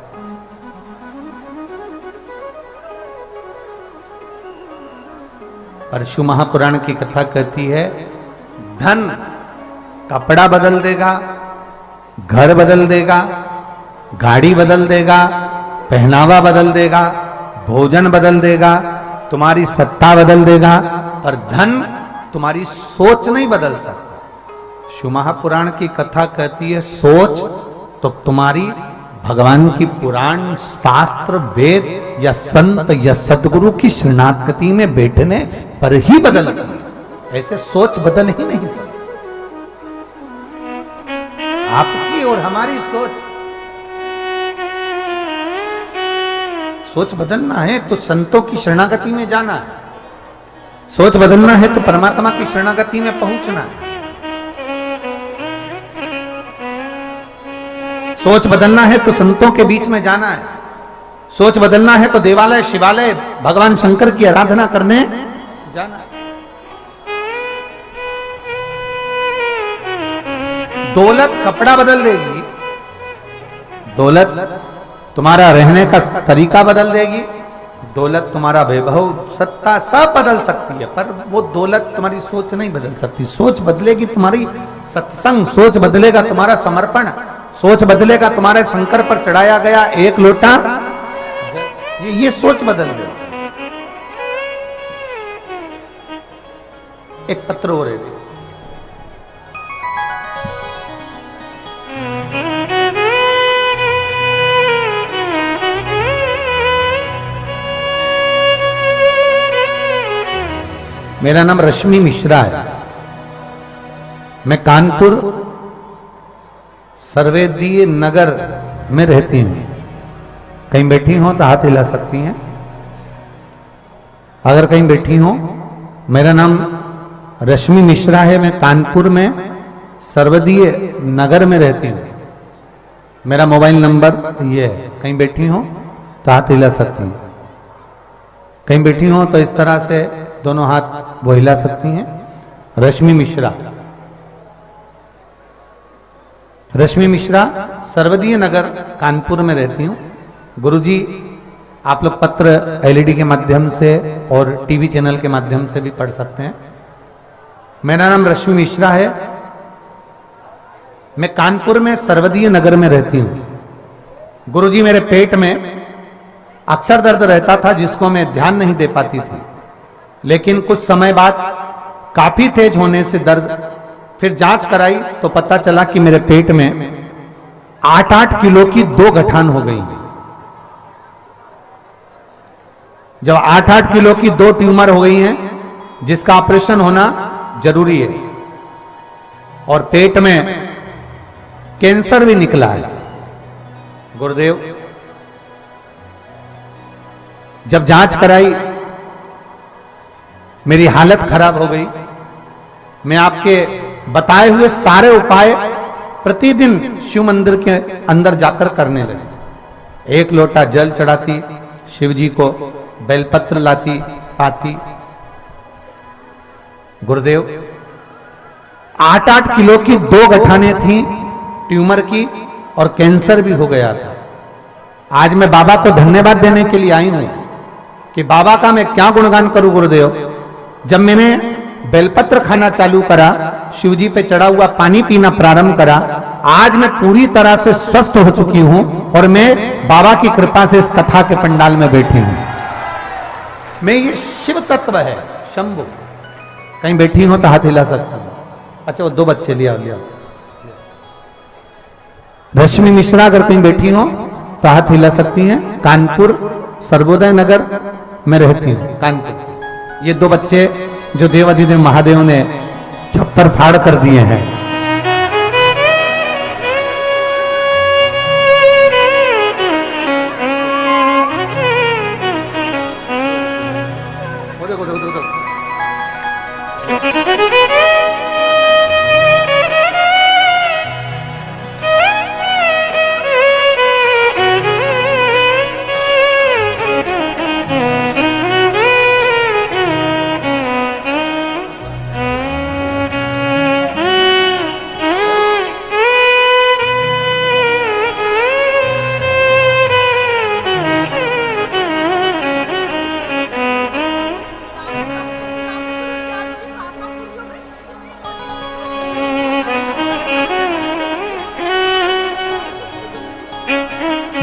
पर शिव महापुराण की कथा कहती है, धन कपड़ा बदल देगा, घर बदल देगा, गाड़ी बदल देगा, पहनावा बदल देगा, भोजन बदल देगा, तुम्हारी सत्ता बदल देगा, पर धन तुम्हारी सोच नहीं बदल सकता। शिव महापुराण की कथा कहती है, सोच तो तुम्हारी भगवान की पुराण, शास्त्र, वेद या संत या सदगुरु की शरणागति में बैठने पर ही बदलती है। ऐसे सोच बदल ही नहीं सकती। आपकी और हमारी सोच बदलना है तो संतों की शरणागति में जाना है। सोच बदलना है तो परमात्मा की शरणागति में पहुंचना है। सोच बदलना है तो संतों के बीच में जाना है। सोच बदलना है तो देवालय, शिवालय, भगवान शंकर की आराधना करने जाना है। दौलत कपड़ा बदल देगी, दौलत तुम्हारा रहने का तरीका बदल देगी, दौलत तुम्हारा वैभव, सत्ता सब बदल सकती है, पर वो दौलत तुम्हारी सोच नहीं बदल सकती। सोच बदलेगी तुम्हारी सत्संग, सोच बदलेगा तुम्हारा समर्पण, सोच बदलेगा तुम्हारे शंकर पर चढ़ाया गया एक लोटा, ये सोच बदल गई। एक पत्र हो रहे थे, मेरा नाम रश्मि मिश्रा है, मैं कानपुर सर्वेदीय नगर में रहती हूँ। कहीं बैठी हो तो हाथ हिला सकती हैं। अगर कहीं बैठी हो मेरा नाम रश्मि मिश्रा है। मैं कानपुर में सर्वदीय नगर में रहती हूँ। मेरा मोबाइल नंबर ये है। कहीं बैठी हो तो हाथ हिला सकती हैं, कहीं बैठी हो तो इस तरह से दोनों हाथ वो हिला सकती हैं। रश्मि मिश्रा, रश्मि मिश्रा, सर्वदीय नगर कानपुर में रहती हूँ। गुरुजी, आप लोग पत्र एलईडी के माध्यम से और टीवी चैनल के माध्यम से भी पढ़ सकते हैं। मेरा नाम रश्मि मिश्रा है। मैं कानपुर में सर्वदीय नगर में रहती हूं। गुरुजी, मेरे पेट में अक्सर दर्द रहता था जिसको मैं ध्यान नहीं दे पाती थी, लेकिन कुछ समय बाद काफी तेज होने से दर्द, फिर जांच कराई तो पता चला कि मेरे पेट में 8-8 किलो की 2 गठान हो गई। जब 8-8 किलो की 2 ट्यूमर हो गई हैं जिसका ऑपरेशन होना जरूरी है, और पेट में कैंसर भी निकला है। गुरुदेव, जब जांच कराई मेरी हालत खराब हो गई। मैं आपके बताए हुए सारे उपाय प्रतिदिन शिव मंदिर के अंदर जाकर करने लगे। 1 लोटा जल चढ़ाती, शिव जी को बेलपत्र लाती, पाती। गुरुदेव, 8-8 किलो की 2 गठाने थी ट्यूमर की, और कैंसर भी हो गया था। आज मैं बाबा को धन्यवाद देने के लिए आई हूं कि बाबा का मैं क्या गुणगान करूं। गुरुदेव, जब मैंने बेलपत्र खाना चालू करा, शिवजी पे चढ़ा हुआ पानी पीना प्रारंभ करा, आज मैं पूरी तरह से स्वस्थ हो चुकी हूं, और मैं बाबा की कृपा से इस कथा के पंडाल में बैठी हूं। मैं ये शिव तत्व है, शंभु। कहीं बैठी हो तो हाथ हिला सकती हूं। अच्छा, वो 2 बच्चे लिया। रश्मि मिश्रा अगर कहीं बैठी हो तो हाथ हिला सकती हैं। कानपुर सर्वोदय नगर में रहती हूँ, कानपुर। ये 2 बच्चे जो देवाधिदेव महादेव ने छप्पर फाड़ कर दिए हैं। देखो देखो देखो,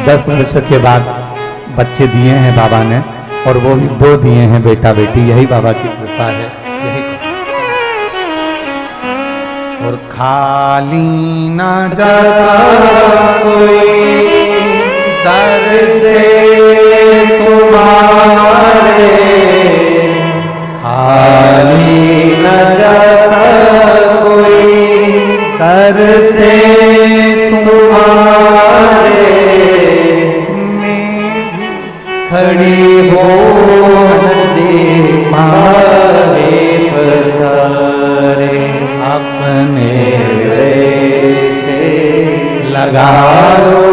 दस वर्ष के बाद बच्चे दिए हैं बाबा ने, और वो भी 2 दिए हैं, बेटा बेटी। यही बाबा की कृपा है, यही। और खाली ना जाता कोई दर से तुम्हारे, खाली न जाता कोई दर से तुम्हारे, खड़ी हो नदी पावे फसारे, अपने से लगा लो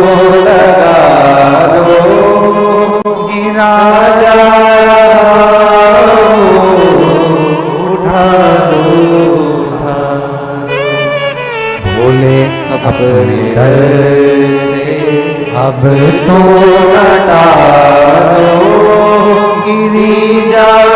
गिरा जा, उठा उठा बोले अपने दर से अब तो लटा गिरी जा।